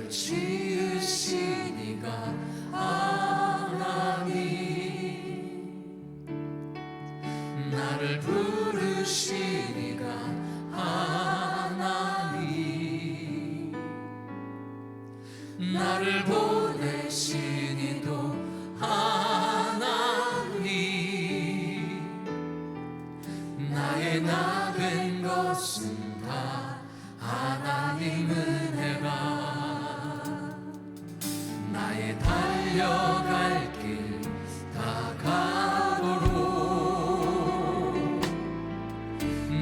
지으신 이가 하나님, 나를 부르신 이가 하나님, 나를 보내신 이도 하나님, 나의 나 된 것은 다 하나님 은혜라. 나의 달려갈 길 다가도록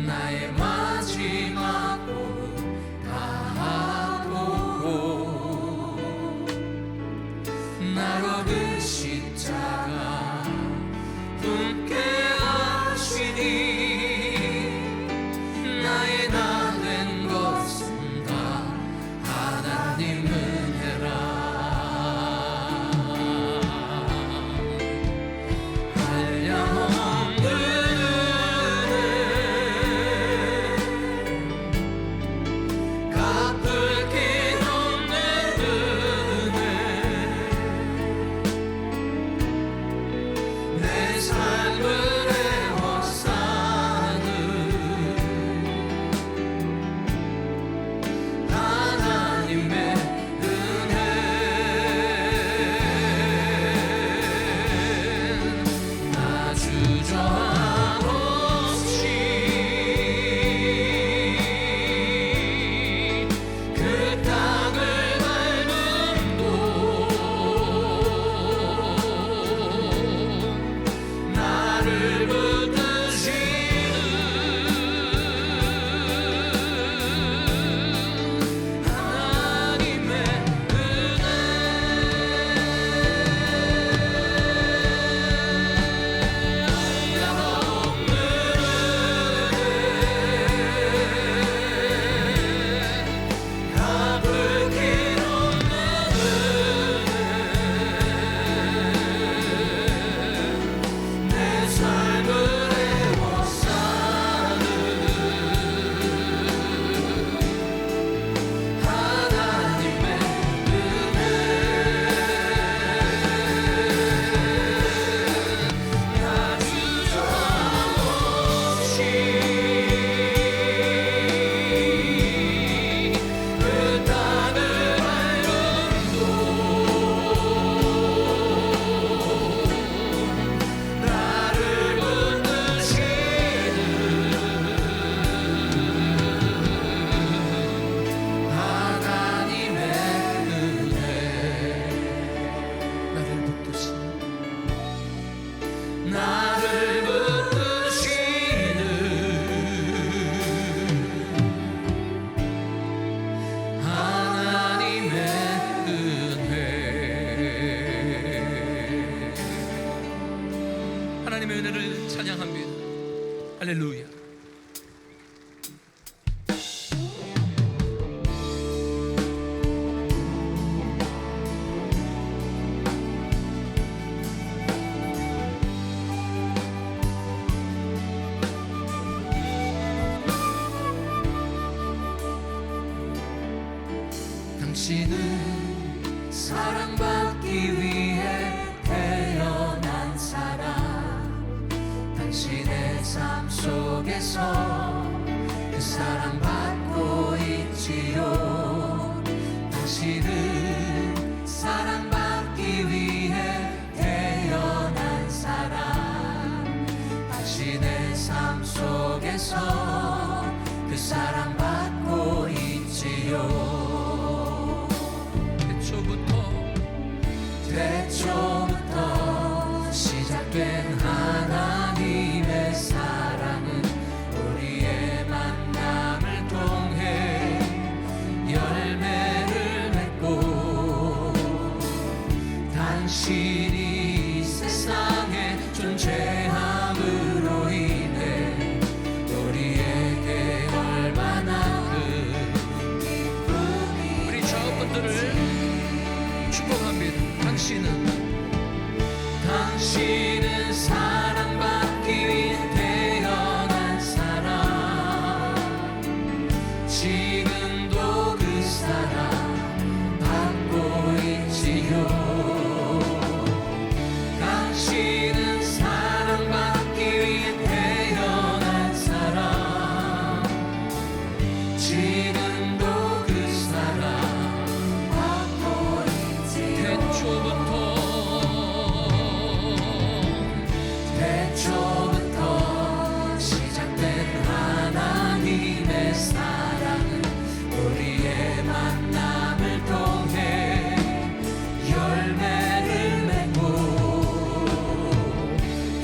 나의 마지막 호흡 다하도록 나로 그 십자가 품게 하시니 나의 나 된 것은 다 하나님 은혜라. 한량없는 은혜, 갚을 길 없는 은혜, 내 삶을 애워싸는 하나님의 은혜. 나 주저함 없이 그 땅을 밟음도 나를 붙드시는 하나님의 은혜. 한량없는 은혜, 갚을 길 없는 은혜, 내 삶을 애워싸는 하나님의 은혜. 나 주저함 없이 그 땅을 밟음도 나를 붙드시는 하나님의 은혜. 나를 붙드시는 하나님의 은혜. 하나님의 은혜를 찬양합니다. 할렐루야. 당신은 사랑받기 위해 태어난 사람, 당신의 삶 속에서 그 사랑받고 있지요. 당신은 사랑받기 위해 태어난 사람, 당신의 삶 속에서 그 사랑받고 있지요. 태초부터 시작된 하나님의 사랑은 우리의 만남을 통해 열매를 맺고 당신이 이 세상에 존재함으로 인해 우리에게 얼마나 큰 기쁨이 우리 저분들을 축복합니다. 당신은 사랑받기 위해 태어난 사람, 지금도 그 사랑 지금도 그 사랑 받고 있지요. 태초부터 시작된 하나님의 사랑은 우리의 만남을 통해 열매를 맺고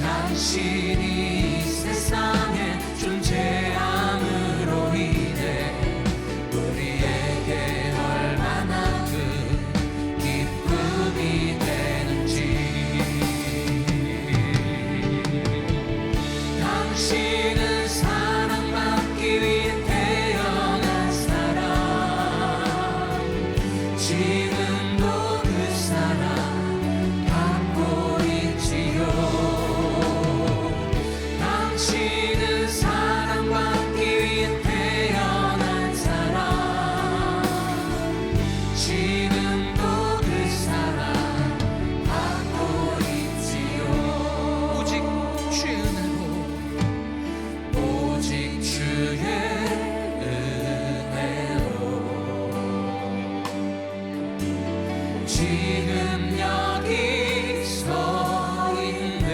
당신이 세상에 존재함으로 인해 우리에게 얼마나 큰 기쁨이 되는지. 당신은 사랑받기 위해 태어난 사람, 지금도 그 사랑 받고 있지요. 당신은 사랑받기 위해 태어난 사람, 지금도 그 사랑 받고 있지요. 오직 주의 은혜로, 오직 주의 은혜로 지금 여기 서 있네.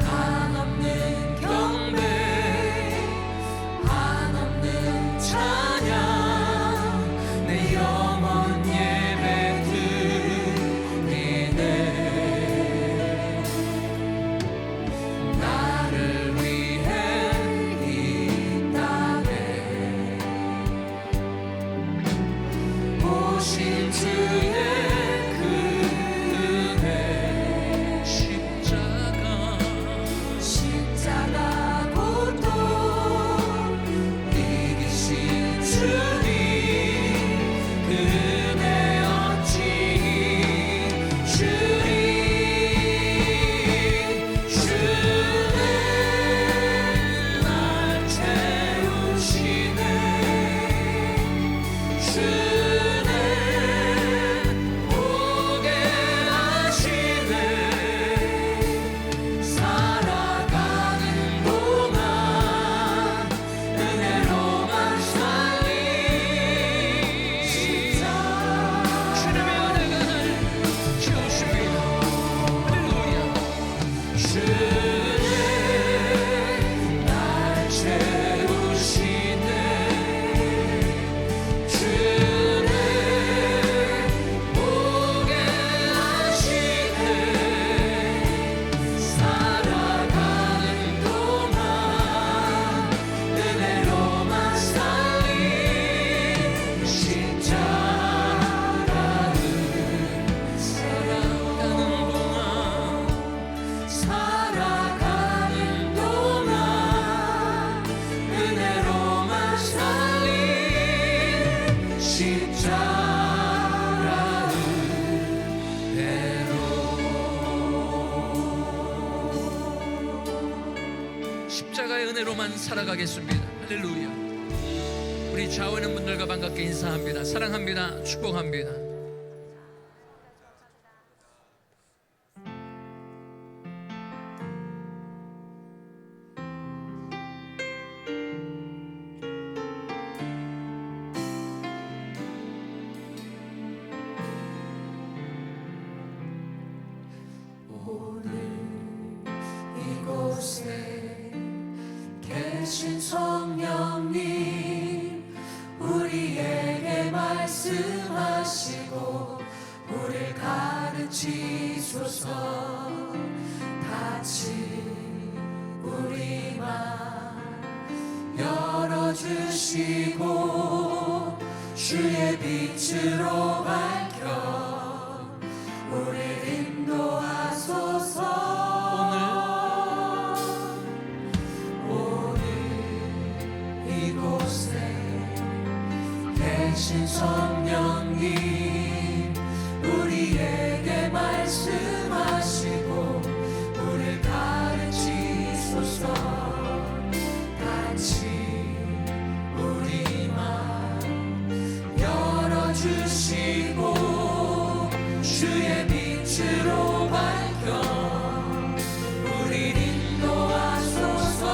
한없는 경배, 한없는 찬양, 내 영혼 예배 드리네. 나를 위해 이 땅에 오신 주의 그 은혜, 십자가 고통 이기신 주님, 그 은혜 어찌 주리. 주는 날 채우시네. 주는 보게 하시네. 살아가는 동안 은혜로만 살리. 주님의 은혜가 날 채우십니다. 할렐루야. 주는 날 채우시네. 주는 보게 하시네. 살아가는 동안 은혜로만 살리. 십자가는 살아가는 동안 은혜로만 살리. 십자가는 대로. 십자가의 은혜로만 살아가겠습니다. 할렐루야. 우리 좌우에 있는 분들과 반갑게 인사합니다. 사랑합니다. 축복합니다. 오늘 이곳에 계신 성령님, 우리에게 말씀하시고 우리를 가르치소서. 닫힌 우리 맘 열어주시고 주의 빛으로 밝혀 우리를 인도하소서. 오늘 이곳에 계신 성령님, 우리에게 말씀하시고 우리를 가르치소서. 같이 우리 맘 열어주시고 주의 빛으로 밝혀 우리를 인도하소서.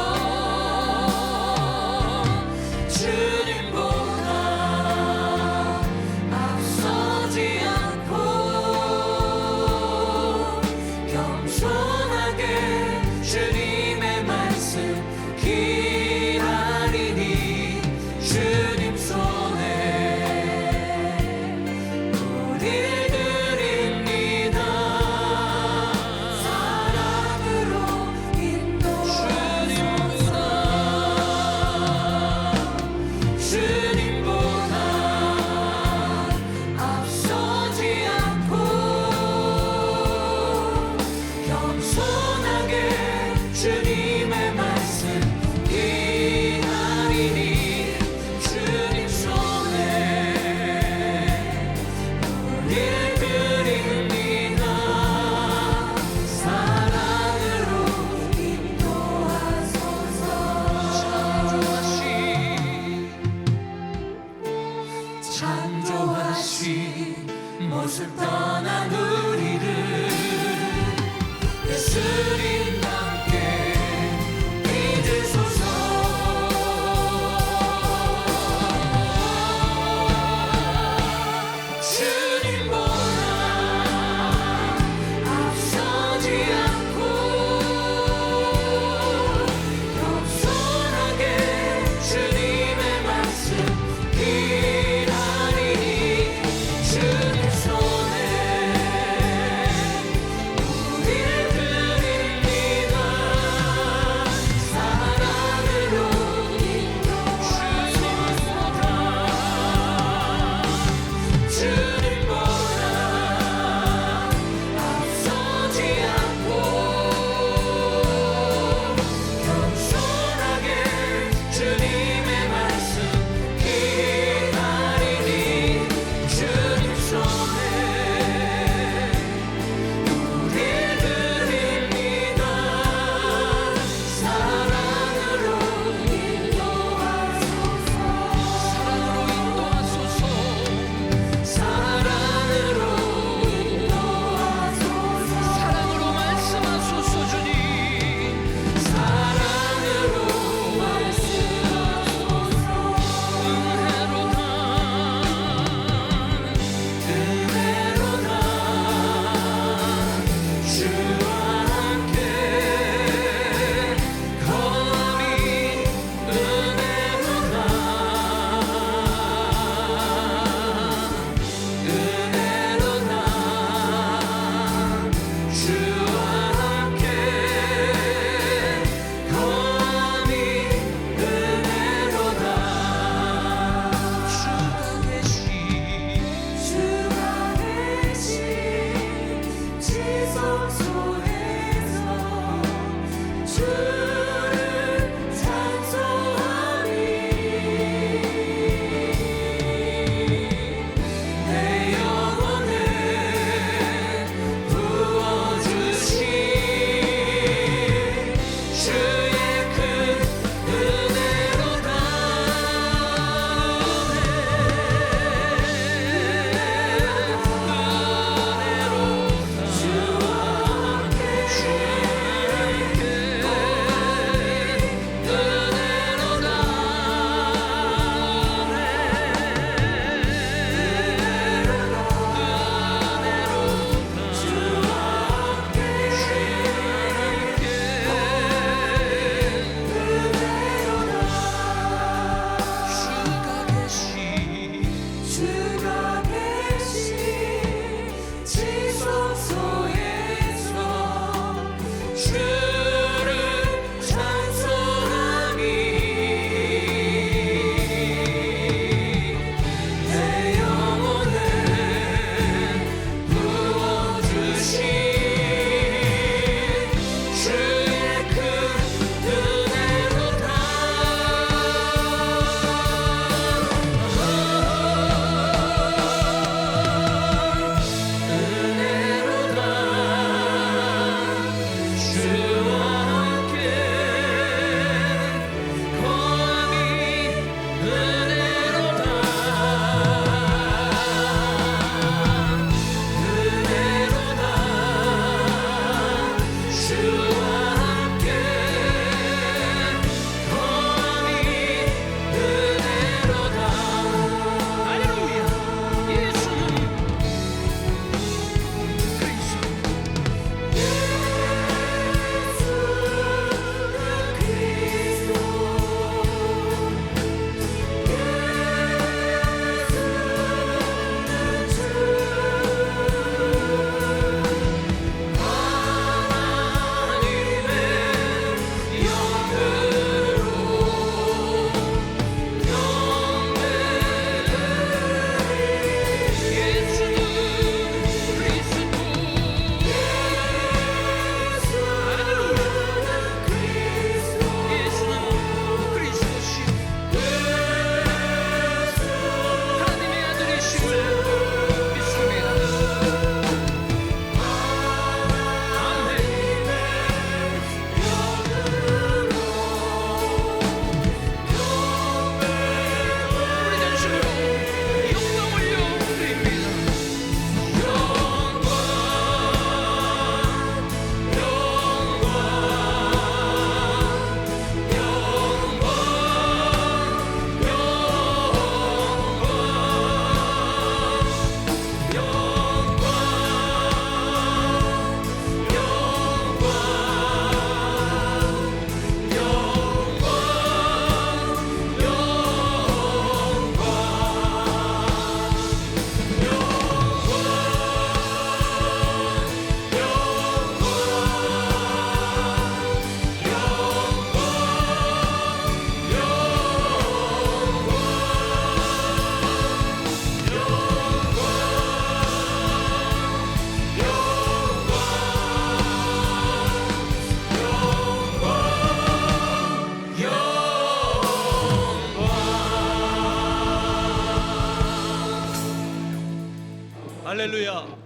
할렐루야.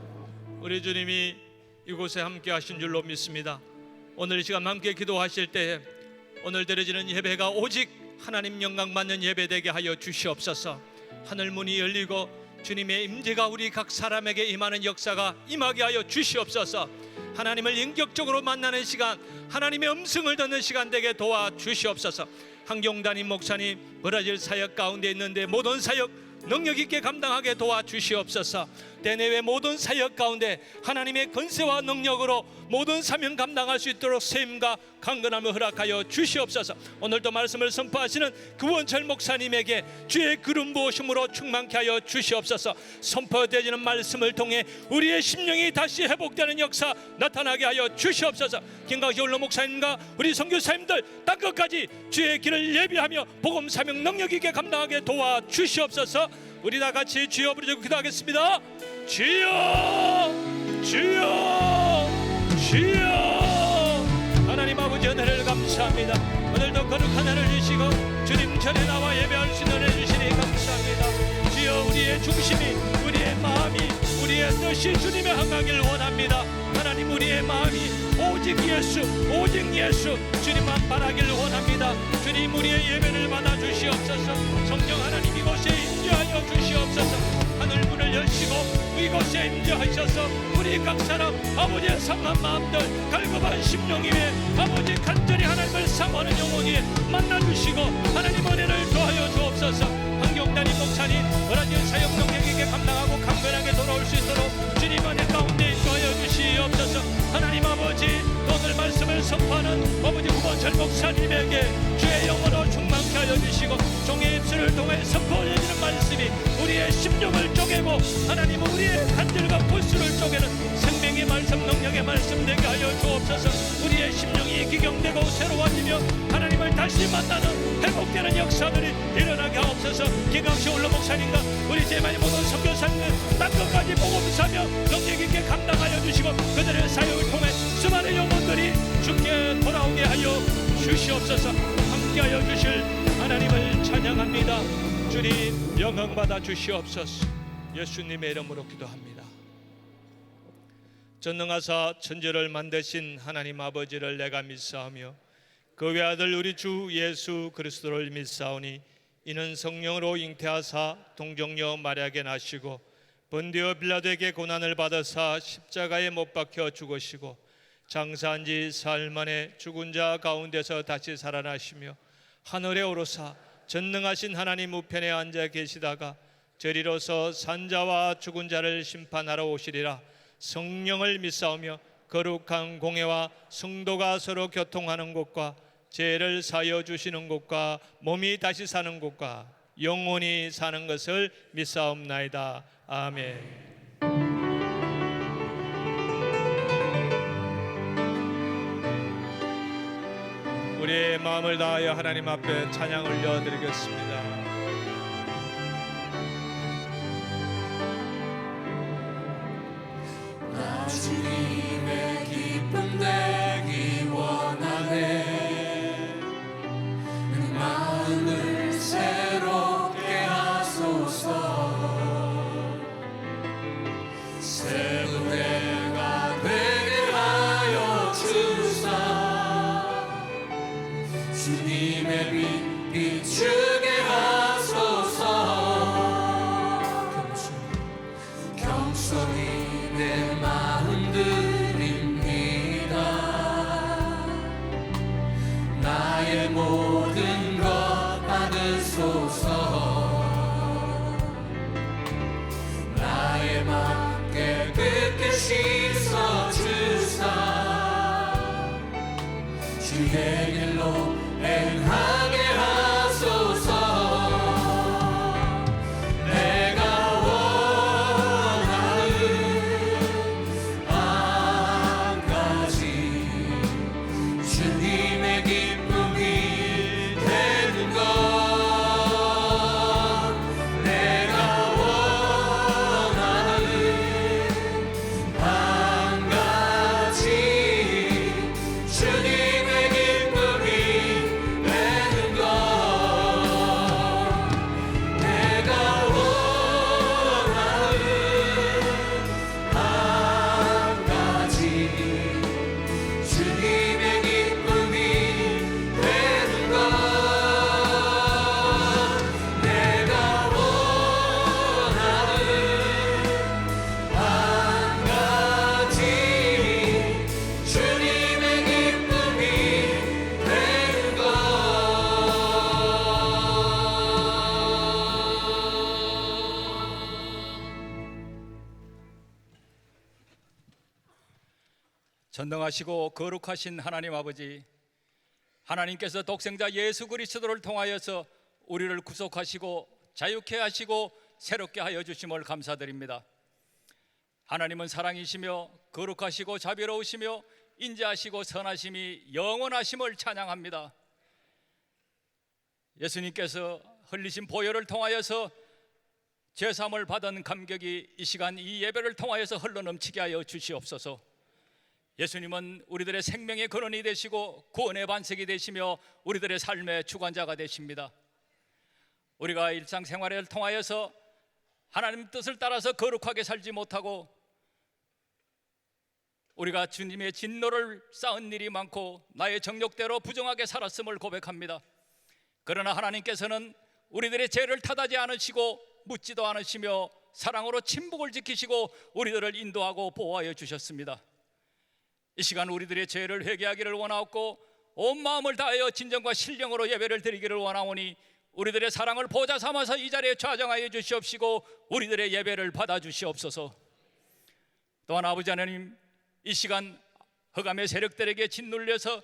우리 주님이 이곳에 함께 하신 줄로 믿습니다. 오늘 이 시간 함께 기도하실 때에 오늘 드려지는 예배가 오직 하나님 영광 받는 예배 되게 하여 주시옵소서. 하늘 문이 열리고 주님의 임재가 우리 각 사람에게 임하는 역사가 임하게 하여 주시옵소서. 하나님을 인격적으로 만나는 시간, 하나님의 음성을 듣는 시간 되게 도와 주시옵소서. 한경단임 목사님 브라질 사역 가운데 있는데 모든 사역 능력 있게 감당하게 도와 주시옵소서. 대내외 모든 사역 가운데 하나님의 권세와 능력으로 모든 사명 감당할 수 있도록 세임과 강건함을 허락하여 주시옵소서. 오늘도 말씀을 선포하시는 구원철 목사님에게 주의 기름 부으심으로 충만케 하여 주시옵소서. 선포되어지는 말씀을 통해 우리의 심령이 다시 회복되는 역사 나타나게 하여 주시옵소서. 김강식 원로 목사님과 우리 선교사님들 땅끝까지 주의 길을 예비하며 복음 사명 능력 있게 감당하게 도와 주시옵소서. 우리 다 같이 주여 부르짖고 기도하겠습니다. 주여, 주여, 주여. 하나님 아버지 은혜를 감사합니다. 오늘도 거룩한 은혜를 주시고 주님 전에 나와 예배할 수 있는 은혜 주시니 감사합니다. 주여, 우리의 중심이, 우리의 마음이, 우리의 뜻이 주님의 향하기를 원합니다. 하나님, 우리의 마음이 오직 예수, 오직 예수 주님만 바라기를 원합니다. 주님, 우리의 예배를 받아 주시옵소서. 성령 하나님 이곳에 임재하여 주시옵소서. 하늘 문을 여시고 이곳에 임재하셔서 우리 각 사람 아버지의 상한 마음들, 갈급한 심령 위에 아버지 간절히 하나님을 사모하는 영혼 위에 만나주시고 하나님 은혜를 더하여 주옵소서. 한경단임 목사님 브라질 사역 능력에게 감당하고 강건하게 돌아올 수 있도록 주님 은혜 가운데 인도하여 주시옵소서. 하나님 아버지, 오늘 말씀을 선포하는 아버지 구원철 목사님에게 주의 영으로 충만케 하여 주시고 종의 입술을 통해 선포해지는 말씀이 우리의 심령을 쪼개고 하나님 우리의 간절과 불수를 쪼개는 생명의 말씀, 능력의 말씀 되게 하여 주옵소서. 우리의 심령이 기경되고 새로워지며 하나님을 다시 만나는 회복되는 역사들이 일어나게 하옵소서. 김강식 원로 목사님과 우리 제만의 모든 선교사님들 땅끝까지 복음사며 능력 있게 감당하여 주시고 그들의 사역을 통해 수많은 영혼들이 주께 돌아오게 하여 주시옵소서. 함께하여 주실 하나님을 찬양합니다. 주님 영광 받아 주시옵소서. 예수님의 이름으로 기도합니다. 전능하사 천지를 만드신 하나님 아버지를 내가 믿사오며 그 외아들 우리 주 예수 그리스도를 믿사오니 이는 성령으로 잉태하사 동정녀 마리아에게 나시고 본디오 빌라도에게 고난을 받으사 십자가에 못 박혀 죽으시고 장사한 지 사흘 만에 죽은 자 가운데서 다시 살아나시며 하늘에 오르사 전능하신 하나님 우편에 앉아 계시다가 저리로서 산자와 죽은 자를 심판하러 오시리라. 성령을 믿사오며 거룩한 공회와 성도가 서로 교통하는 곳과 죄를 사여 주시는 곳과 몸이 다시 사는 곳과 영원히 사는 것을 믿사옵나이다. 아멘. 우리의 마음을 다하여 하나님 앞에 찬양 올려드리겠습니다. 나 주님의 기쁨 되기 원하네. 그 마음을 새롭게 하소서. 새 무대가 되게 하여 주사. 주님의 빛 비추게 하소서. 겸손히 내 마음 드립니다. 나의 모든 것 받으소서. 나의 맘 깨끗게 씻어 주사. 주의 길로 행하게 하소서. 내가 원하는 한 가지 주님의 기쁨이 되는 것. 전능하시고 거룩하신 하나님 아버지, 하나님께서 독생자 예수 그리스도를 통하여서 우리를 구속하시고 자유케 하시고 새롭게 하여 주심을 감사드립니다. 하나님은 사랑이시며 거룩하시고 자비로우시며 인자하시고 선하심이 영원하심을 찬양합니다. 예수님께서 흘리신 보혈을 통하여서 제사함을 받은 감격이 이 시간 이 예배를 통하여서 흘러넘치게 하여 주시옵소서. 예수님은 우리들의 생명의 근원이 되시고 구원의 반석이 되시며 우리들의 삶의 주관자가 되십니다. 우리가 일상생활을 통하여서 하나님 뜻을 따라서 거룩하게 살지 못하고 우리가 주님의 진노를 쌓은 일이 많고 나의 정욕대로 부정하게 살았음을 고백합니다. 그러나 하나님께서는 우리들의 죄를 탓하지 않으시고 묻지도 않으시며 사랑으로 친복을 지키시고 우리들을 인도하고 보호하여 주셨습니다. 이 시간 우리들의 죄를 회개하기를 원하옵고 온 마음을 다하여 진정과 신령으로 예배를 드리기를 원하오니 우리들의 사랑을 보좌 삼아서 이 자리에 좌정하여 주시옵시고 우리들의 예배를 받아 주시옵소서. 또한 아버지 하나님, 이 시간 흑암의 세력들에게 짓눌려서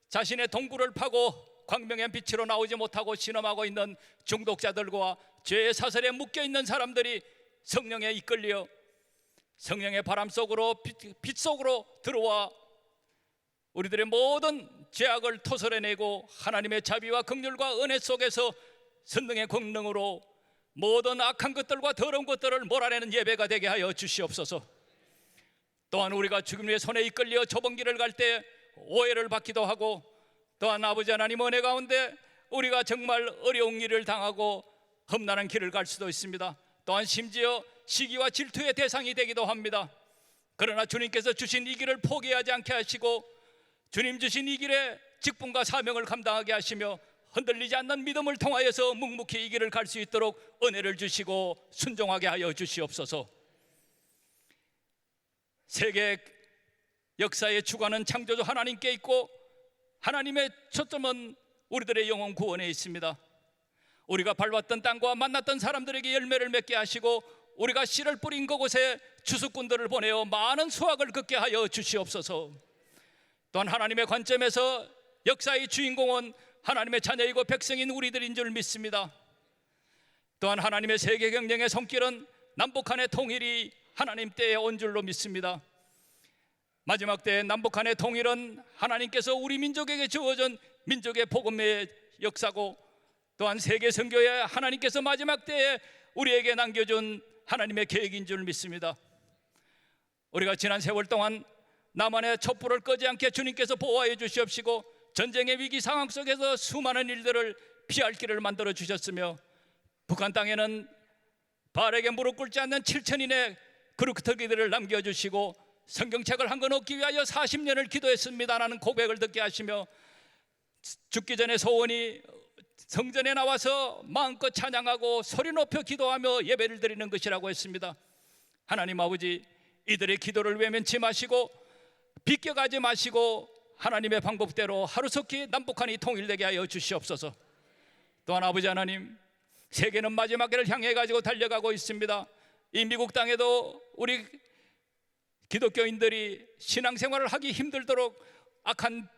자신의 동굴을 파고 광명의 빛으로 나오지 못하고 신음하고 있는 중독자들과 죄의 사슬에 묶여있는 사람들이 성령에 이끌려 성령의 바람 속으로 빛 속으로 들어와 우리들의 모든 죄악을 토설해내고 하나님의 자비와 긍휼과 은혜 속에서 선능의 권능으로 모든 악한 것들과 더러운 것들을 몰아내는 예배가 되게 하여 주시옵소서. 또한 우리가 주님의 손에 이끌려 좁은 길을 갈 때 오해를 받기도 하고 또한 아버지 하나님 은혜 가운데 우리가 정말 어려운 일을 당하고 험난한 길을 갈 수도 있습니다. 또한 심지어 시기와 질투의 대상이 되기도 합니다. 그러나 주님께서 주신 이 길을 포기하지 않게 하시고 주님 주신 이 길에 직분과 사명을 감당하게 하시며 흔들리지 않는 믿음을 통하여서 묵묵히 이 길을 갈 수 있도록 은혜를 주시고 순종하게 하여 주시옵소서. 세계 역사의 주관은 창조주 하나님께 있고 하나님의 초점은 우리들의 영혼 구원에 있습니다. 우리가 밟았던 땅과 만났던 사람들에게 열매를 맺게 하시고 우리가 씨를 뿌린 그곳에 주수꾼들을 보내어 많은 수확을 걷게 하여 주시옵소서. 또한 하나님의 관점에서 역사의 주인공은 하나님의 자녀이고 백성인 우리들인 줄 믿습니다. 또한 하나님의 세계 경영의 손길은 남북한의 통일이 하나님 때에 온 줄로 믿습니다. 마지막 때 남북한의 통일은 하나님께서 우리 민족에게 주어진 민족의 복음의 역사고 또한 세계 선교에 하나님께서 마지막 때에 우리에게 남겨준 하나님의 계획인 줄 믿습니다. 우리가 지난 세월 동안 남한의 촛불을 끄지 않게 주님께서 보호하여 주시옵시고 전쟁의 위기 상황 속에서 수많은 일들을 피할 길을 만들어 주셨으며 북한 땅에는 바알에게 무릎 꿇지 않는 7천인의 그루터기들을 남겨주시고 성경책을 한 권 얻기 위하여 40년을 기도했습니다라는 고백을 듣게 하시며 죽기 전에 소원이 성전에 나와서 마음껏 찬양하고 소리 높여 기도하며 예배를 드리는 것이라고 했습니다. 하나님 아버지, 이들의 기도를 외면치 마시고 비껴가지 마시고 하나님의 방법대로 하루속히 남북한이 통일되게 하여 주시옵소서. 또한 아버지 하나님, 세계는 마지막을 향해 가지고 달려가고 있습니다. 이 미국 땅에도 우리 기독교인들이 신앙생활을 하기 힘들도록 악한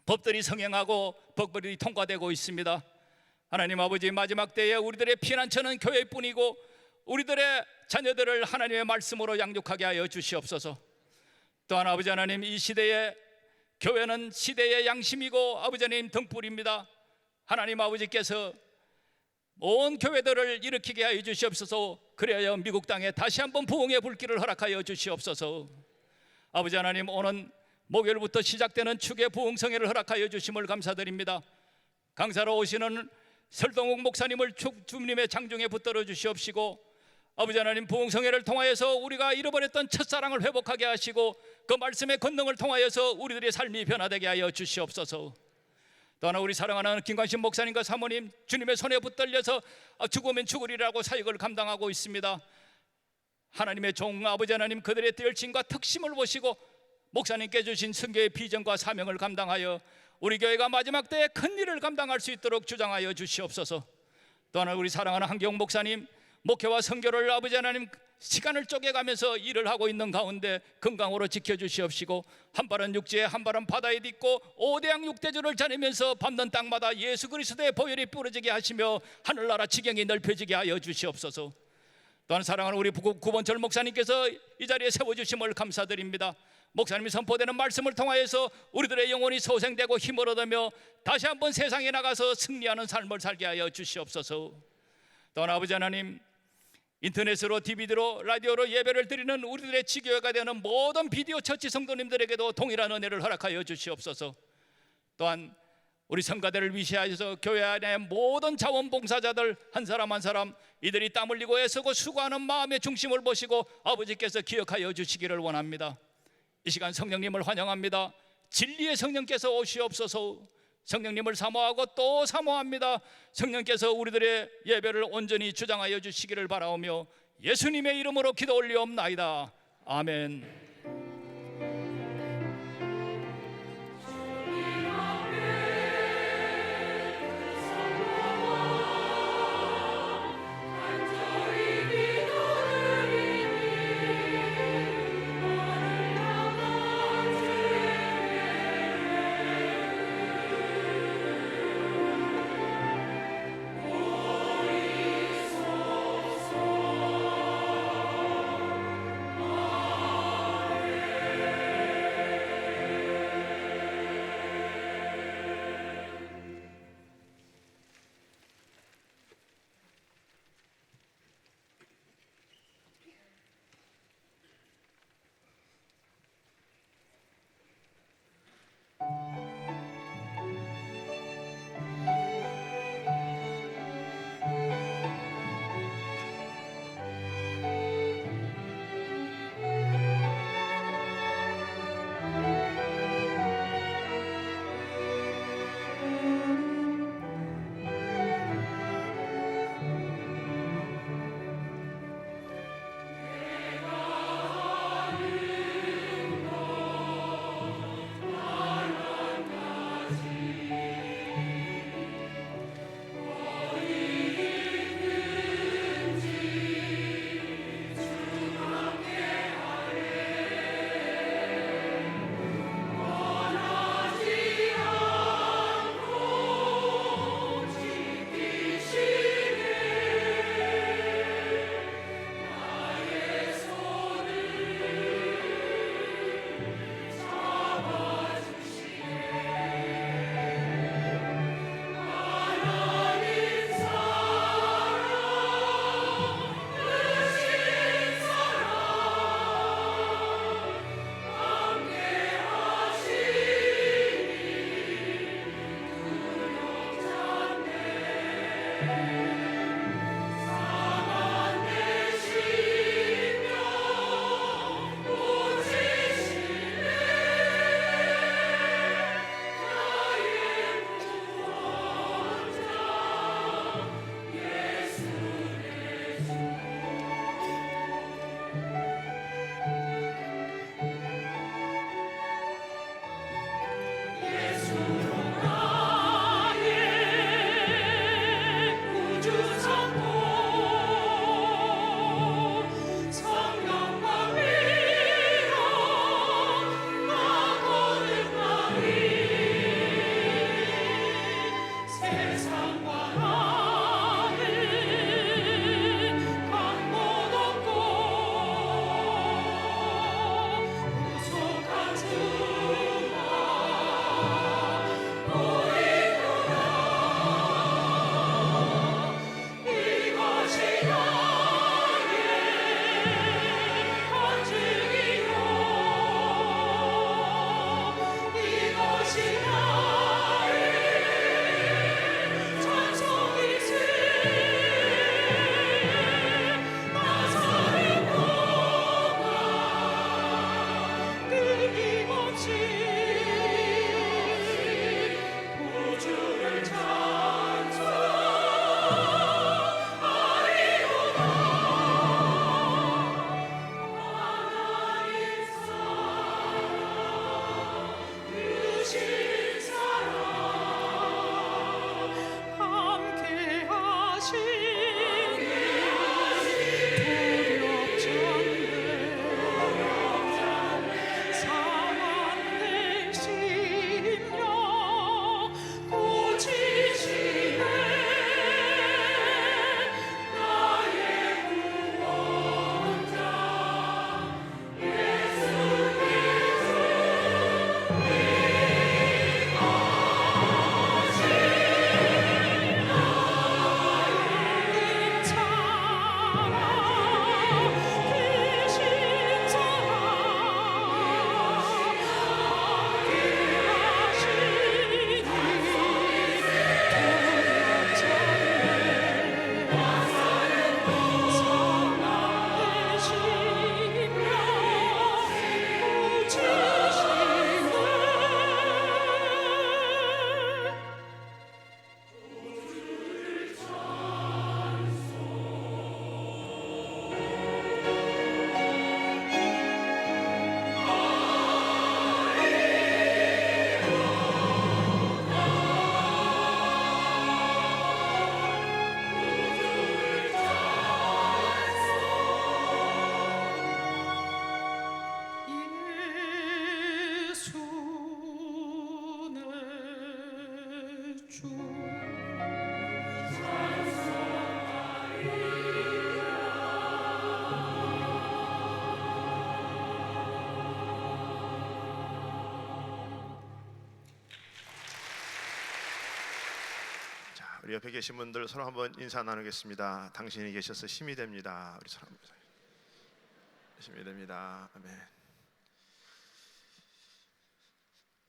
법들이 성행하고 법들이 통과되고 있습니다. 하나님 아버지, 마지막 때에 우리들의 피난처는 교회뿐이고 우리들의 자녀들을 하나님의 말씀으로 양육하게 하여 주시옵소서. 또한 아버지 하나님, 이 시대에 교회는 시대의 양심이고 아버지 하나님 등불입니다. 하나님 아버지께서 온 교회들을 일으키게 하여 주시옵소서. 그래야 미국 땅에 다시 한번 부흥의 불길을 허락하여 주시옵소서. 아버지 하나님, 오는 목요일부터 시작되는 축의 부흥성회를 허락하여 주심을 감사드립니다. 강사로 오시는 설동욱 목사님을 주님의 장중에 붙들어 주시옵시고 아버지 하나님, 부흥성회를 통하여서 우리가 잃어버렸던 첫사랑을 회복하게 하시고 그 말씀의 권능을 통하여서 우리들의 삶이 변화되게 하여 주시옵소서. 또한 우리 사랑하는 김관신 목사님과 사모님, 주님의 손에 붙들려서 죽으면 죽으리라고 사역을 감당하고 있습니다. 하나님의 종 아버지 하나님, 그들의 열심과 특심을 보시고 목사님께 주신 선교의 비전과 사명을 감당하여 우리 교회가 마지막 때에 큰 일을 감당할 수 있도록 주장하여 주시옵소서. 또한 우리 사랑하는 한경 목사님, 목회와 선교를 아버지 하나님 시간을 쪼개가면서 일을 하고 있는 가운데 건강으로 지켜주시옵시고, 한 발은 육지에 한 발은 바다에 딛고 5대양 6대주를 자니면서 밟는 땅마다 예수 그리스도의 보혈이 뿌려지게 하시며 하늘나라 지경이 넓혀지게 하여 주시옵소서. 또한 사랑하는 우리 구본철 목사님께서 이 자리에 세워주심을 감사드립니다. 목사님이 선포되는 말씀을 통하여서 우리들의 영혼이 소생되고 힘을 얻으며 다시 한번 세상에 나가서 승리하는 삶을 살게 하여 주시옵소서. 또한 아버지 하나님, 인터넷으로, DVD로, 라디오로 예배를 드리는 우리들의 지교회가 되는 모든 비디오 처치 성도님들에게도 동일한 은혜를 허락하여 주시옵소서. 또한 우리 성가대를 위시하여서 교회 안에 모든 자원봉사자들 한 사람 한 사람, 이들이 땀 흘리고 애쓰고 수고하는 마음의 중심을 보시고 아버지께서 기억하여 주시기를 원합니다. 이 시간 성령님을 환영합니다. 진리의 성령께서 오시옵소서. 성령님을 사모하고 또 사모합니다. 성령께서 우리들의 예배를 온전히 주장하여 주시기를 바라오며 예수님의 이름으로 기도 올리옵나이다. 아멘. 구주 우리 옆에 계신 분들 서로 한번 인사 나누겠습니다. 당신이 계셔서 힘이 됩니다. 우리 서로 한번 힘이 됩니다. 아멘.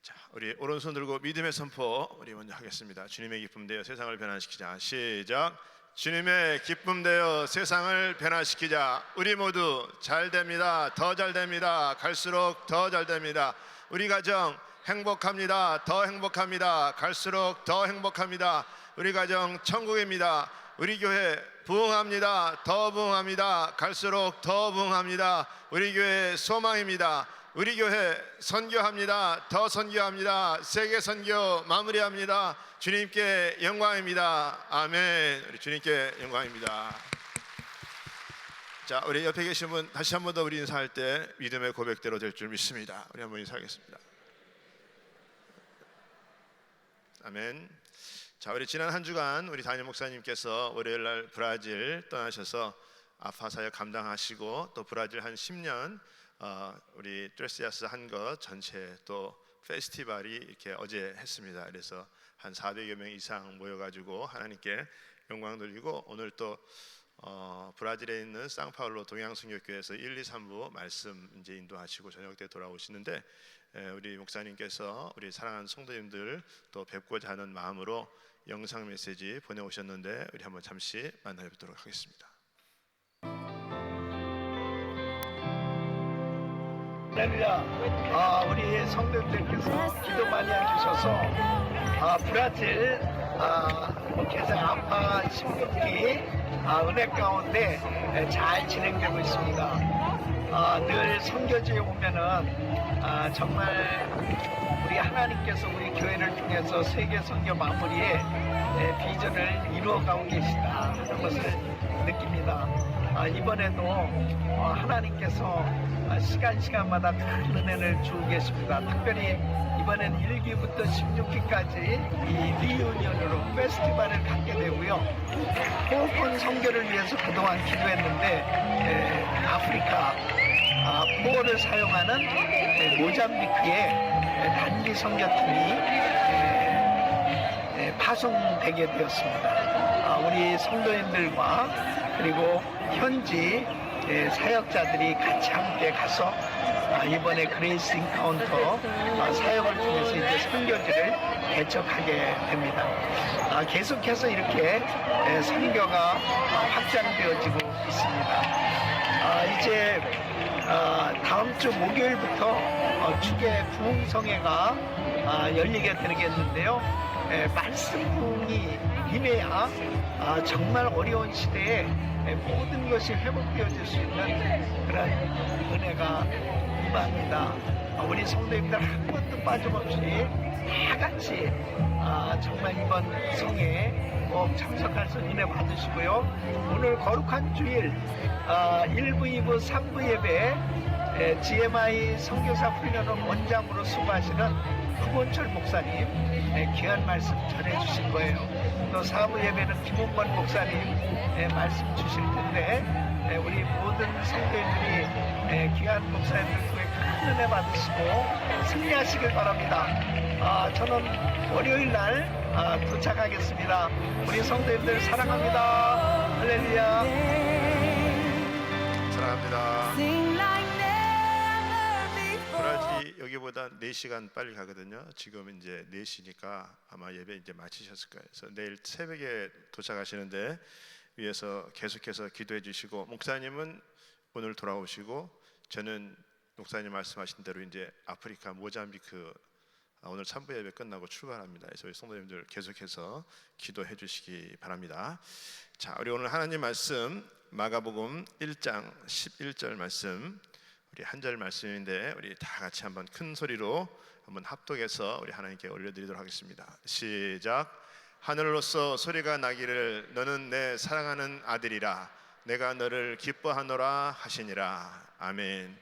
자, 우리 오른손 들고 믿음의 선포 우리 먼저 하겠습니다. 주님의 기쁨 되어 세상을 변화시키자. 시작. 주님의 기쁨 되어 세상을 변화시키자. 우리 모두 잘 됩니다. 더 잘 됩니다. 갈수록 더 잘 됩니다. 우리 가정 행복합니다. 더 행복합니다. 갈수록 더 행복합니다. 우리 가정 천국입니다. 우리 교회 부흥합니다. 더 부흥합니다. 갈수록 더 부흥합니다. 우리 교회 소망입니다. 우리 교회 선교합니다. 더 선교합니다. 세계 선교 마무리합니다. 주님께 영광입니다. 아멘. 우리 주님께 영광입니다. 자, 우리 옆에 계신 분 다시 한 번 더 우리 인사할 때 믿음의 고백대로 될 줄 믿습니다. 우리 한번 인사하겠습니다. 아멘. 자, 우리 지난 한 주간 우리 담임 목사님께서 월요일 날 브라질 떠나셔서 아파 사역 감당하시고 또 브라질 한 10년 우리 트레시아스 한 것 전체 또 페스티벌이 이렇게 어제 했습니다. 그래서 한 400여 명 이상 모여가지고 하나님께 영광 돌리고 오늘 또 브라질에 있는 상파울로 동양성교교회에서 1, 2, 3부 말씀 이제 인도하시고 저녁 때 돌아오시는데 우리 목사님께서 우리 사랑하는 성도님들 또 뵙고자 하는 마음으로 영상 메시지 보내오셨는데 우리 한번 잠시 만나보도록 하겠습니다. 할렐루야. 우리 성도님들께서 기도 많이 해주셔서 브라질 개성 아파 신국기 은혜 가운데 잘 진행되고 있습니다. 늘 선교지에 오면은 정말 우리 하나님께서 우리 교회를 통해서 세계 선교 마무리에 비전을 이루어가고 계시다 하는 것을 느낍니다. 이번에도 하나님께서 시간마다 큰 은혜를 주고 계십니다. 특별히 이번엔 1기부터 16기까지 이 리유니언으로 페스티벌을 갖게 되고요. 호흡권 선교를 위해서 그동안 기도했는데 아프리카 포어를 사용하는 모잠비크의 단기 선교팀이 파송되게 되었습니다. 우리 성도님들과 그리고 현지 사역자들이 같이 함께 가서 이번에 그레이스 인카운터 사역을 통해서 이제 선교지를 개척하게 됩니다. 계속해서 이렇게 선교가 확장되어지고 있습니다. 이제 다음 주 목요일부터 축의 부흥성회가 열리게 되겠는데요. 말씀 부흥이 임해야 정말 어려운 시대에 모든 것이 회복되어질 수 있는 그런 은혜가 임합니다. 우리 성도님들 한 번도 빠짐없이 다 같이 정말 이번 성회에 꼭 참석해서 은혜 받으시고요. 오늘 거룩한 주일 1부, 2부, 3부 예배 GMI 선교사 훈련원 원장으로 수고하시는 구본철 목사님 귀한 말씀 전해주실 거예요. 또 4부 예배는 김홍건 목사님 말씀 주실 텐데 우리 모든 성도님들이 귀한 목사님들 통해 큰 은혜 받으시고 승리하시길 바랍니다. 저는 월요일 날 도착하겠습니다. 우리 성도님들 사랑합니다. 할렐루야. 사랑합니다. 브라질이 여기보다 4시간 빨리 가거든요. 지금 이제 4시니까 아마 예배 이제 마치셨을 거예요. 그래서 내일 새벽에 도착하시는데 위에서 계속해서 기도해 주시고 목사님은 오늘 돌아오시고 저는 목사님 말씀하신 대로 이제 아프리카 모잠비크 오늘 3부 예배 끝나고 출발합니다. 그래서 우리 성도님들 계속해서 기도해 주시기 바랍니다. 자, 우리 오늘 하나님 말씀 마가복음 1장 11절 말씀 우리 한 절 말씀인데 우리 다 같이 한번 큰 소리로 한번 합독해서 우리 하나님께 올려드리도록 하겠습니다. 시작. 하늘로서 소리가 나기를 너는 내 사랑하는 아들이라 내가 너를 기뻐하노라 하시니라. 아멘.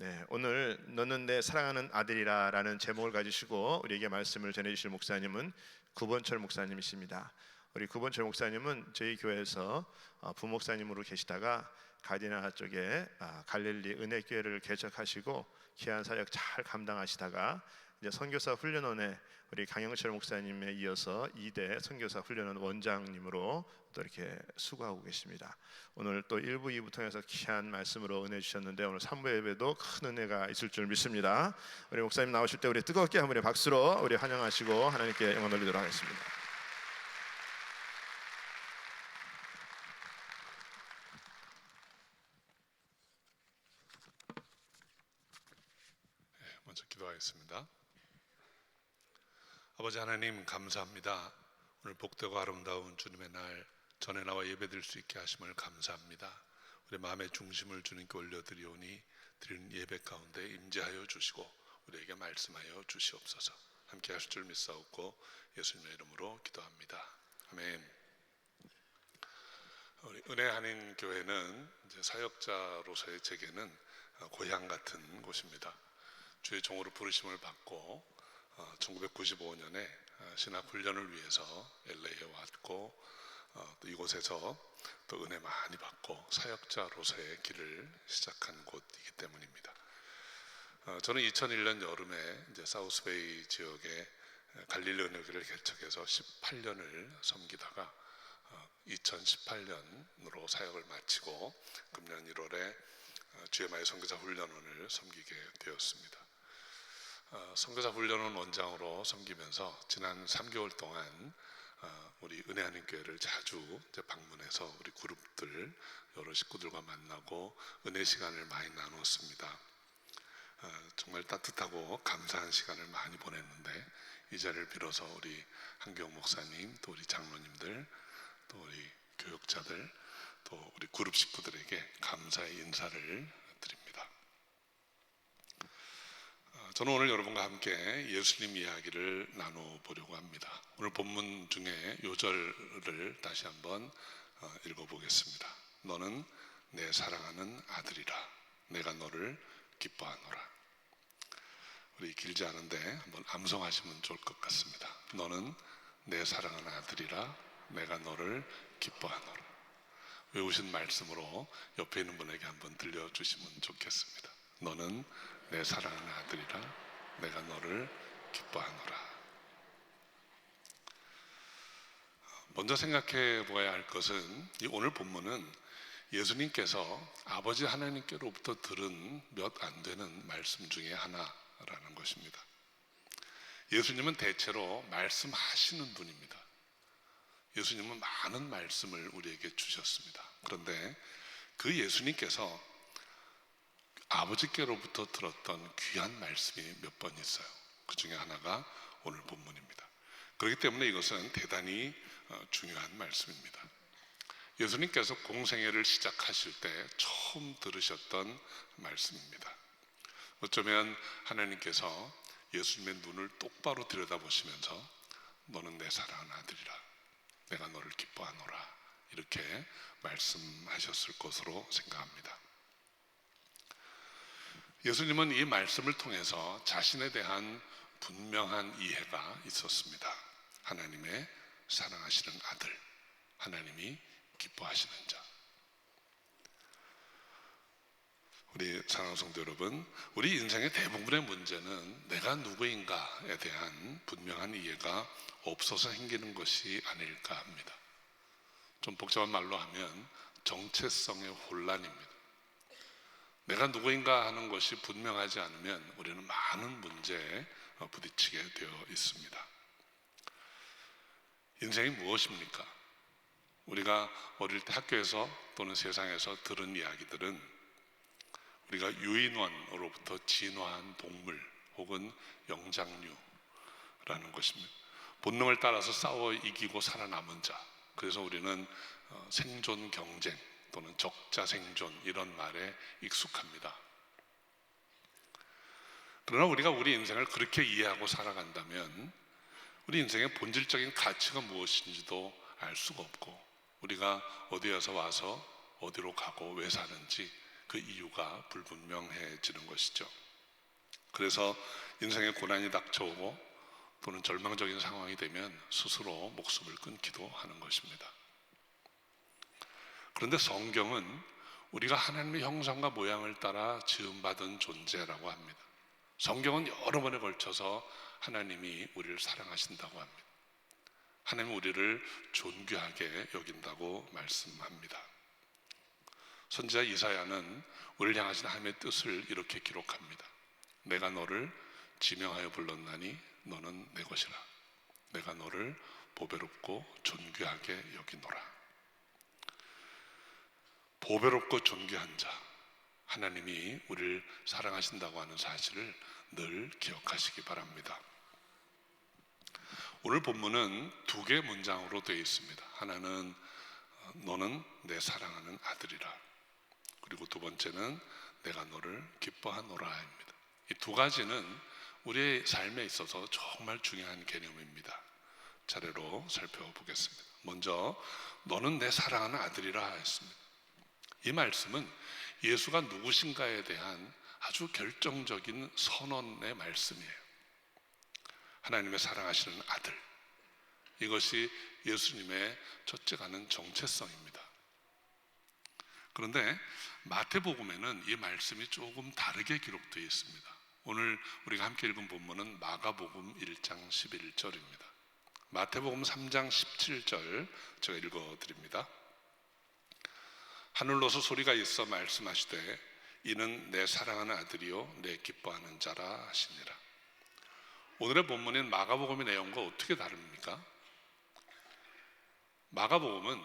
네, 오늘 너는 내 사랑하는 아들이라 라는 제목을 가지시고 우리에게 말씀을 전해주실 목사님은 구본철 목사님이십니다. 우리 구본철 목사님은 저희 교회에서 부목사님으로 계시다가 가디나 쪽에 갈릴리 은혜교회를 개척하시고 귀한 사역 잘 감당하시다가 이제 선교사 훈련원에 우리 강영철 목사님에 이어서 2대 선교사 훈련원 원장님으로 또 이렇게 수고하고 계십니다. 오늘 또 1부, 2부 통해서 귀한 말씀으로 은혜 주셨는데 오늘 3부 예배도 큰 은혜가 있을 줄 믿습니다. 우리 목사님 나오실 때 우리 뜨겁게 한 번의 박수로 우리 환영하시고 하나님께 영광 돌리도록 하겠습니다. 먼저 기도하겠습니다. 아버지 하나님 감사합니다. 오늘 복되고 아름다운 주님의 날 전에 나와 예배드릴 수 있게 하심을 감사합니다. 우리 마음의 중심을 주님께 올려드리오니 드리는 예배 가운데 임재하여 주시고 우리에게 말씀하여 주시옵소서. 함께 하실 줄 믿사옵고 예수님의 이름으로 기도합니다. 아멘. 우리 은혜 한인 교회는 이제 사역자로서의 제게는 고향 같은 곳입니다. 주의 종으로 부르심을 받고 1995년에 신학 훈련을 위해서 LA에 왔고 또 이곳에서 또 은혜 많이 받고 사역자로서의 길을 시작한 곳이기 때문입니다. 저는 2001년 여름에 이제 사우스베이 지역에 갈릴리 은혜교회를 개척해서 18년을 섬기다가 2018년으로 사역을 마치고 금년 1월에 GMI 선교사 훈련원을 섬기게 되었습니다. 선교사 훈련원 원장으로 섬기면서 지난 3개월 동안 우리 은혜 하는 교회를 자주 이제 방문해서 우리 그룹들 여러 식구들과 만나고 은혜 시간을 많이 나눴습니다. 정말 따뜻하고 감사한 시간을 많이 보냈는데 이 자리를 빌어서 우리 한경 목사님 또 우리 장로님들 또 우리 교육자들 또 우리 그룹 식구들에게 감사의 인사를 드립니다. 저는 오늘 여러분과 함께 예수님 이야기를 나눠보려고 합니다. 오늘 본문 중에 요절을 다시 한번 읽어보겠습니다. 너는 내 사랑하는 아들이라 내가 너를 기뻐하노라. 우리 길지 않은데 한번 암송하시면 좋을 것 같습니다. 너는 내 사랑하는 아들이라 내가 너를 기뻐하노라. 외우신 말씀으로 옆에 있는 분에게 한번 들려주시면 좋겠습니다. 너는 내 사랑하는 아들이라 내가 너를 기뻐하노라. 먼저 생각해 보아야 할 것은 이 오늘 본문은 예수님께서 아버지 하나님께로부터 들은 몇 안 되는 말씀 중에 하나라는 것입니다. 예수님은 대체로 말씀하시는 분입니다. 예수님은 많은 말씀을 우리에게 주셨습니다. 그런데 그 예수님께서 아버지께로부터 들었던 귀한 말씀이 몇 번 있어요. 그 중에 하나가 오늘 본문입니다. 그렇기 때문에 이것은 대단히 중요한 말씀입니다. 예수님께서 공생애를 시작하실 때 처음 들으셨던 말씀입니다. 어쩌면 하나님께서 예수님의 눈을 똑바로 들여다보시면서 너는 내 사랑하는 아들이라 내가 너를 기뻐하노라 이렇게 말씀하셨을 것으로 생각합니다. 예수님은 이 말씀을 통해서 자신에 대한 분명한 이해가 있었습니다. 하나님의 사랑하시는 아들, 하나님이 기뻐하시는 자. 우리 사랑하는 성도 여러분, 우리 인생의 대부분의 문제는 내가 누구인가에 대한 분명한 이해가 없어서 생기는 것이 아닐까 합니다. 좀 복잡한 말로 하면 정체성의 혼란입니다. 내가 누구인가 하는 것이 분명하지 않으면 우리는 많은 문제에 부딪히게 되어 있습니다. 인생이 무엇입니까? 우리가 어릴 때 학교에서 또는 세상에서 들은 이야기들은 우리가 유인원으로부터 진화한 동물 혹은 영장류라는 것입니다. 본능을 따라서 싸워 이기고 살아남은 자. 그래서 우리는 생존 경쟁 또는 적자 생존 이런 말에 익숙합니다. 그러나 우리가 우리 인생을 그렇게 이해하고 살아간다면 우리 인생의 본질적인 가치가 무엇인지도 알 수가 없고 우리가 어디에서 와서 어디로 가고 왜 사는지 그 이유가 불분명해지는 것이죠. 그래서 인생의 고난이 닥쳐오고 또는 절망적인 상황이 되면 스스로 목숨을 끊기도 하는 것입니다. 그런데 성경은 우리가 하나님의 형상과 모양을 따라 지음받은 존재라고 합니다. 성경은 여러 번에 걸쳐서 하나님이 우리를 사랑하신다고 합니다. 하나님은 우리를 존귀하게 여긴다고 말씀합니다. 선지자 이사야는 우리를 향하신 하나님의 뜻을 이렇게 기록합니다. 내가 너를 지명하여 불렀나니 너는 내 것이라. 내가 너를 보배롭고 존귀하게 여기노라. 보배롭고 존귀한 자, 하나님이 우리를 사랑하신다고 하는 사실을 늘 기억하시기 바랍니다. 오늘 본문은 두 개의 문장으로 되어 있습니다. 하나는 너는 내 사랑하는 아들이라. 그리고 두 번째는 내가 너를 기뻐하노라입니다. 이 두 가지는 우리의 삶에 있어서 정말 중요한 개념입니다. 차례로 살펴보겠습니다. 먼저 너는 내 사랑하는 아들이라 했습니다. 이 말씀은 예수가 누구신가에 대한 아주 결정적인 선언의 말씀이에요. 하나님의 사랑하시는 아들, 이것이 예수님의 첫째가는 정체성입니다. 그런데 마태복음에는 이 말씀이 조금 다르게 기록되어 있습니다. 오늘 우리가 함께 읽은 본문은 마가복음 1장 11절입니다. 마태복음 3장 17절 제가 읽어드립니다. 하늘로서 소리가 있어 말씀하시되 이는 내 사랑하는 아들이요 내 기뻐하는 자라 하시니라. 오늘의 본문인 마가복음의 내용과 어떻게 다릅니까? 마가복음은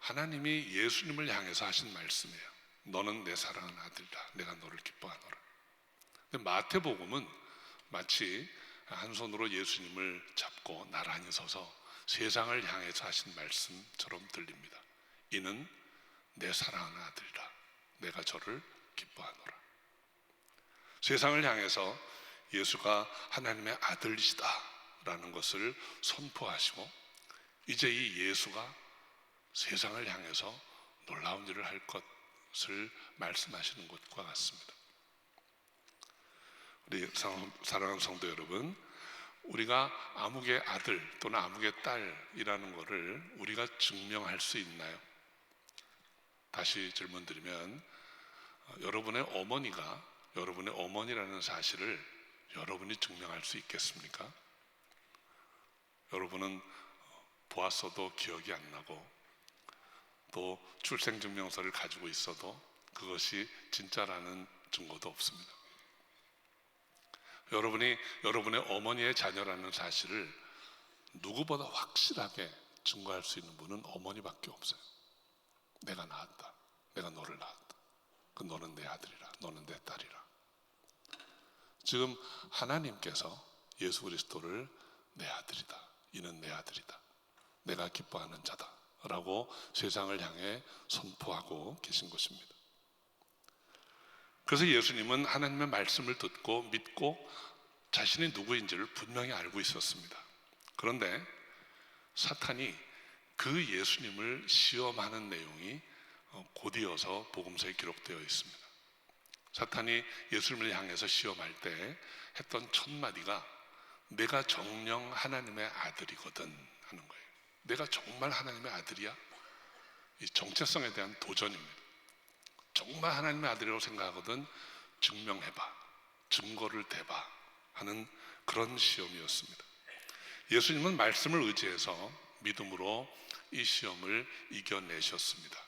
하나님이 예수님을 향해서 하신 말씀이에요. 너는 내 사랑하는 아들이라. 내가 너를 기뻐하노라. 근데 마태복음은 마치 한 손으로 예수님을 잡고 나란히 서서 세상을 향해서 하신 말씀처럼 들립니다. 이는 내 사랑하는 아들이라. 내가 저를 기뻐하노라. 세상을 향해서 예수가 하나님의 아들이시다라는 것을 선포하시고 이제 이 예수가 세상을 향해서 놀라운 일을 할 것을 말씀하시는 것과 같습니다. 우리 사랑하는 성도 여러분, 우리가 아무개 아들 또는 아무개 딸이라는 것을 우리가 증명할 수 있나요? 다시 질문 드리면 여러분의 어머니가 여러분의 어머니라는 사실을 여러분이 증명할 수 있겠습니까? 여러분은 보았어도 기억이 안 나고 또 출생증명서를 가지고 있어도 그것이 진짜라는 증거도 없습니다. 여러분이 여러분의 어머니의 자녀라는 사실을 누구보다 확실하게 증거할 수 있는 분은 어머니밖에 없어요. 내가 낳았다. 내가 너를 낳았다. 그 너는 내 아들이라. 너는 내 딸이라. 지금 하나님께서 예수 그리스도를 내 아들이다. 이는 내 아들이다. 내가 기뻐하는 자다. 라고 세상을 향해 선포하고 계신 것입니다. 그래서 예수님은 하나님의 말씀을 듣고 믿고 자신이 누구인지를 분명히 알고 있었습니다. 그런데 사탄이 그 예수님을 시험하는 내용이 곧이어서 복음서에 기록되어 있습니다. 사탄이 예수님을 향해서 시험할 때 했던 첫 마디가 내가 정녕 하나님의 아들이거든 하는 거예요. 내가 정말 하나님의 아들이야? 이 정체성에 대한 도전입니다. 정말 하나님의 아들이라고 생각하거든 증명해봐, 증거를 대봐 하는 그런 시험이었습니다. 예수님은 말씀을 의지해서 믿음으로 이 시험을 이겨내셨습니다.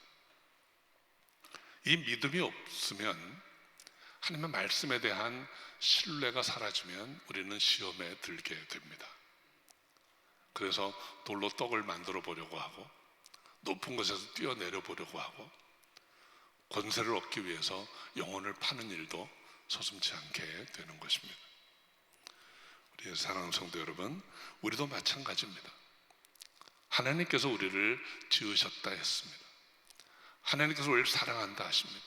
이 믿음이 없으면 하나님의 말씀에 대한 신뢰가 사라지면 우리는 시험에 들게 됩니다. 그래서 돌로 떡을 만들어 보려고 하고 높은 곳에서 뛰어내려 보려고 하고 권세를 얻기 위해서 영혼을 파는 일도 서슴지 않게 되는 것입니다. 우리 사랑하는 성도 여러분, 우리도 마찬가지입니다. 하나님께서 우리를 지으셨다 했습니다. 하나님께서 우리를 사랑한다 하십니다.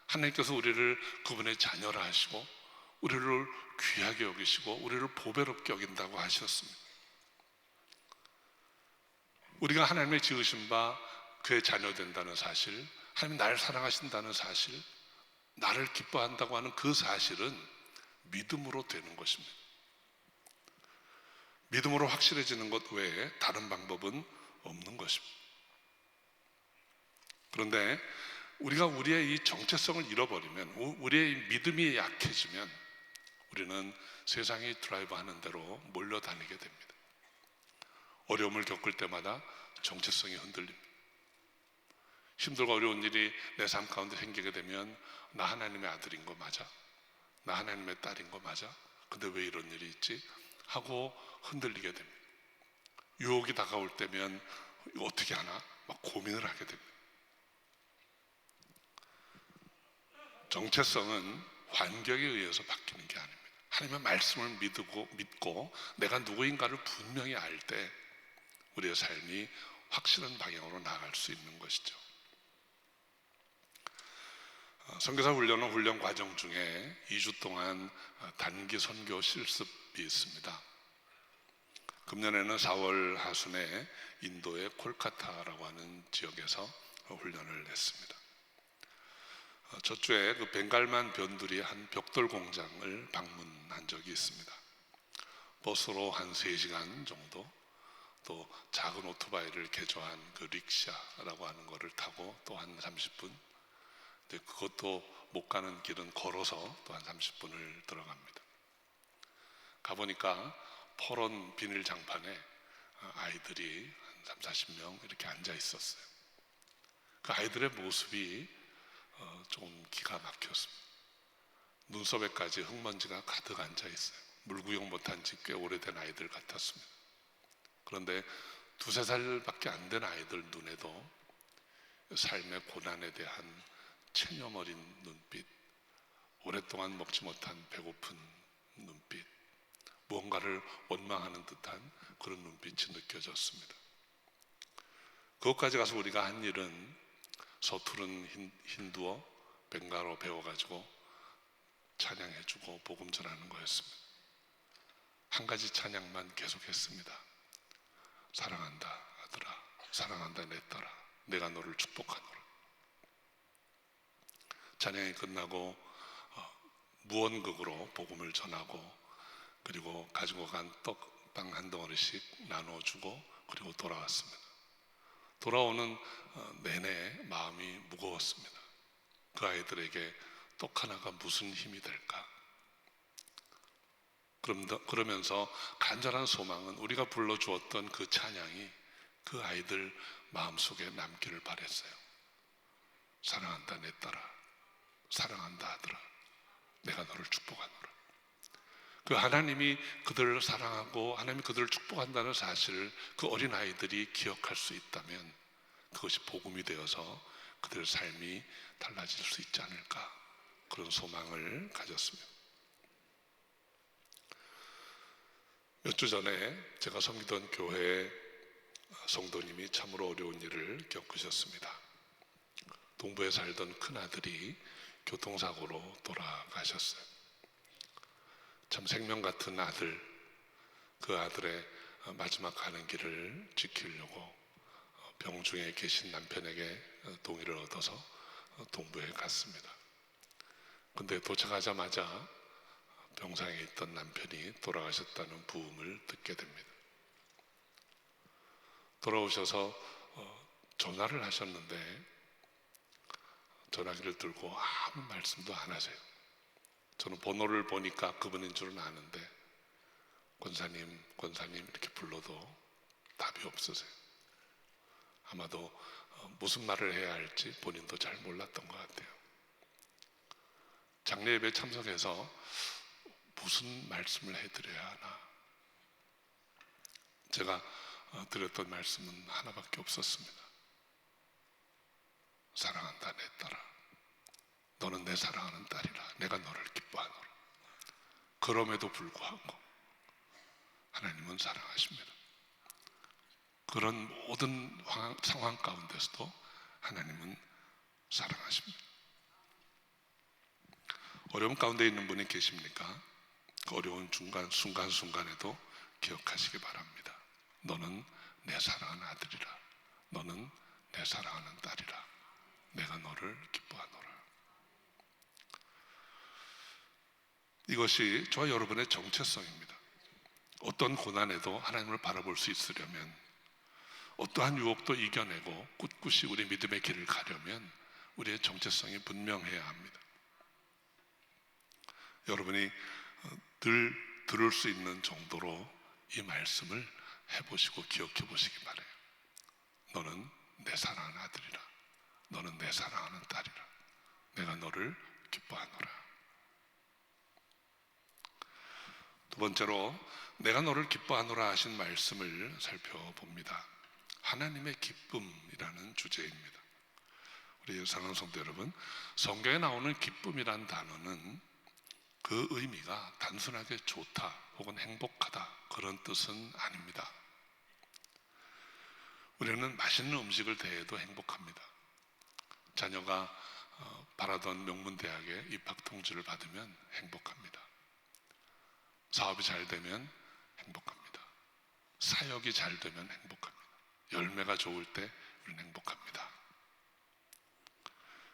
하나님께서 우리를 그분의 자녀라 하시고 우리를 귀하게 여기시고 우리를 보배롭게 여긴다고 하셨습니다. 우리가 하나님의 지으신 바 그의 자녀 된다는 사실, 하나님 나를 사랑하신다는 사실, 나를 기뻐한다고 하는 그 사실은 믿음으로 되는 것입니다. 믿음으로 확실해지는 것 외에 다른 방법은 없는 것입니다. 그런데 우리가 우리의 이 정체성을 잃어버리면, 우리의 믿음이 약해지면 우리는 세상이 드라이브 하는 대로 몰려다니게 됩니다. 어려움을 겪을 때마다 정체성이 흔들립니다. 힘들고 어려운 일이 내 삶 가운데 생기게 되면 나 하나님의 아들인 거 맞아? 나 하나님의 딸인 거 맞아? 근데 왜 이런 일이 있지? 하고 흔들리게 됩니다. 유혹이 다가올 때면 이거 어떻게 하나? 막 고민을 하게 됩니다. 정체성은 환경에 의해서 바뀌는 게 아닙니다. 하나님의 말씀을 믿고 내가 누구인가를 분명히 알 때 우리의 삶이 확실한 방향으로 나아갈 수 있는 것이죠. 선교사 훈련은 훈련 과정 중에 2주 동안 단기 선교 실습이 있습니다. 금년에는 4월 하순에 인도의 콜카타라고 하는 지역에서 훈련을 했습니다. 저주에 그 벵갈만 변두리 한 벽돌 공장을 방문한 적이 있습니다. 버스로 한 3시간 정도, 또 작은 오토바이를 개조한 그 릭샤라고 하는 거를 타고 또 한 30분, 근데 그것도 못 가는 길은 걸어서 또 한 30분을 들어갑니다. 가보니까 퍼런 비닐 장판에 아이들이 한 30-40명 이렇게 앉아 있었어요. 그 아이들의 모습이 조금 기가 막혔습니다. 눈썹에까지 흙먼지가 가득 앉아 있어요. 물구경 못한 지 꽤 오래된 아이들 같았습니다. 그런데 2-3살밖에 안 된 아이들 눈에도 삶의 고난에 대한 체념 어린 눈빛, 오랫동안 먹지 못한 배고픈 눈빛, 무언가를 원망하는 듯한 그런 눈빛이 느껴졌습니다. 그것까지 가서 우리가 한 일은 서투른 힌두어, 벵갈어 배워가지고 찬양해주고 복음 전하는 거였습니다. 한 가지 찬양만 계속했습니다. 사랑한다 아들아, 사랑한다 내 딸아, 내가 너를 축복하노라. 찬양이 끝나고 무언극으로 복음을 전하고, 그리고 가지고 간 떡빵 한 덩어리씩 나눠주고 그리고 돌아왔습니다. 돌아오는 내내 마음이 무거웠습니다. 그 아이들에게 떡 하나가 무슨 힘이 될까? 그러면서 간절한 소망은 우리가 불러주었던 그 찬양이 그 아이들 마음속에 남기를 바랬어요. 사랑한다 내 딸아, 사랑한다 아들아, 내가 너를 축복하노라. 그 하나님이 그들을 사랑하고 하나님이 그들을 축복한다는 사실을 그 어린 아이들이 기억할 수 있다면 그것이 복음이 되어서 그들의 삶이 달라질 수 있지 않을까, 그런 소망을 가졌습니다. 몇 주 전에 제가 섬기던 교회 성도님이 참으로 어려운 일을 겪으셨습니다. 동부에 살던 큰아들이 교통사고로 돌아가셨어요. 참 생명 같은 아들, 그 아들의 마지막 가는 길을 지키려고 병중에 계신 남편에게 동의를 얻어서 동부에 갔습니다. 근데 도착하자마자 병상에 있던 남편이 돌아가셨다는 부음을 듣게 됩니다. 돌아오셔서 전화를 하셨는데 전화기를 들고 아무 말씀도 안 하세요. 저는 번호를 보니까 그분인 줄은 아는데 권사님 이렇게 불러도 답이 없으세요. 아마도 무슨 말을 해야 할지 본인도 잘 몰랐던 것 같아요. 장례 예배 참석해서 무슨 말씀을 해드려야 하나, 제가 드렸던 말씀은 하나밖에 없었습니다. 사랑한다 내 딸아, 너는 내 사랑하는 딸이라, 내가 너를 기뻐하노라. 그럼에도 불구하고 하나님은 사랑하십니다. 그런 모든 상황 가운데서도 하나님은 사랑하십니다. 어려움 가운데 있는 분이 계십니까? 그 어려운 순간순간에도 기억하시기 바랍니다. 너는 내 사랑하는 아들이라, 너는 내 사랑하는 딸이라, 내가 너를 기뻐하노라. 이것이 저와 여러분의 정체성입니다. 어떤 고난에도 하나님을 바라볼 수 있으려면, 어떠한 유혹도 이겨내고 꿋꿋이 우리 믿음의 길을 가려면 우리의 정체성이 분명해야 합니다. 여러분이 늘 들을 수 있는 정도로 이 말씀을 해보시고 기억해 보시기 바래요. 너는 내 사랑하는 아들이라. 너는 내 사랑하는 딸이라. 내가 너를 기뻐하노라. 두 번째로 내가 너를 기뻐하노라 하신 말씀을 살펴봅니다. 하나님의 기쁨이라는 주제입니다. 우리 사랑하는 성도 여러분, 성경에 나오는 기쁨이란 단어는 그 의미가 단순하게 좋다 혹은 행복하다 그런 뜻은 아닙니다. 우리는 맛있는 음식을 대해도 행복합니다. 자녀가 바라던 명문대학에 입학 통지를 받으면 행복합니다. 사업이 잘 되면 행복합니다. 사역이 잘 되면 행복합니다. 열매가 좋을 때 우리는 행복합니다.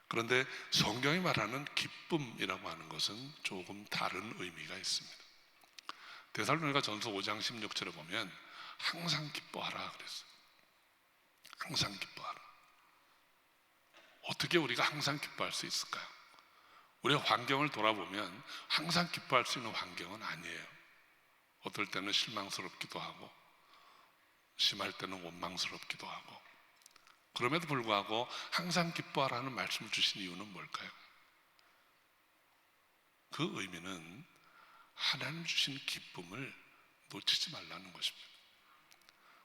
그런데 성경이 말하는 기쁨이라고 하는 것은 조금 다른 의미가 있습니다. 데살로니가 전서 5장 16절에 보면 항상 기뻐하라 그랬어요. 항상 기뻐하라. 어떻게 우리가 항상 기뻐할 수 있을까요? 우리가 환경을 돌아보면 항상 기뻐할 수 있는 환경은 아니에요. 어떨 때는 실망스럽기도 하고 심할 때는 원망스럽기도 하고, 그럼에도 불구하고 항상 기뻐하라는 말씀을 주신 이유는 뭘까요? 그 의미는 하나님 주신 기쁨을 놓치지 말라는 것입니다.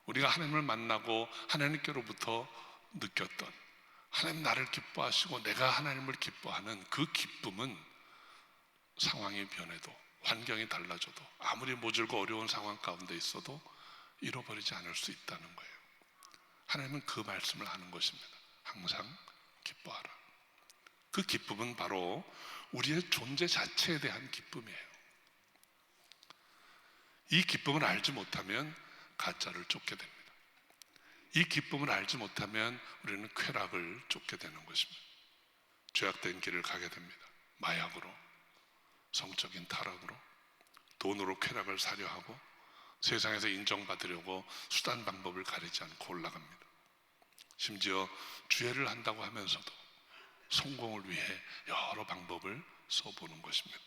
우리가 하나님을 만나고 하나님께로부터 느꼈던, 하나님 나를 기뻐하시고 내가 하나님을 기뻐하는 그 기쁨은 상황이 변해도, 환경이 달라져도, 아무리 모질고 어려운 상황 가운데 있어도 잃어버리지 않을 수 있다는 거예요. 하나님은 그 말씀을 하는 것입니다. 항상 기뻐하라. 그 기쁨은 바로 우리의 존재 자체에 대한 기쁨이에요. 이 기쁨을 알지 못하면 가짜를 쫓게 됩니다. 이 기쁨을 알지 못하면 우리는 쾌락을 쫓게 되는 것입니다. 죄악된 길을 가게 됩니다. 마약으로, 성적인 타락으로, 돈으로 쾌락을 사려 하고, 세상에서 인정받으려고 수단 방법을 가리지 않고 올라갑니다. 심지어 주회를 한다고 하면서도 성공을 위해 여러 방법을 써보는 것입니다.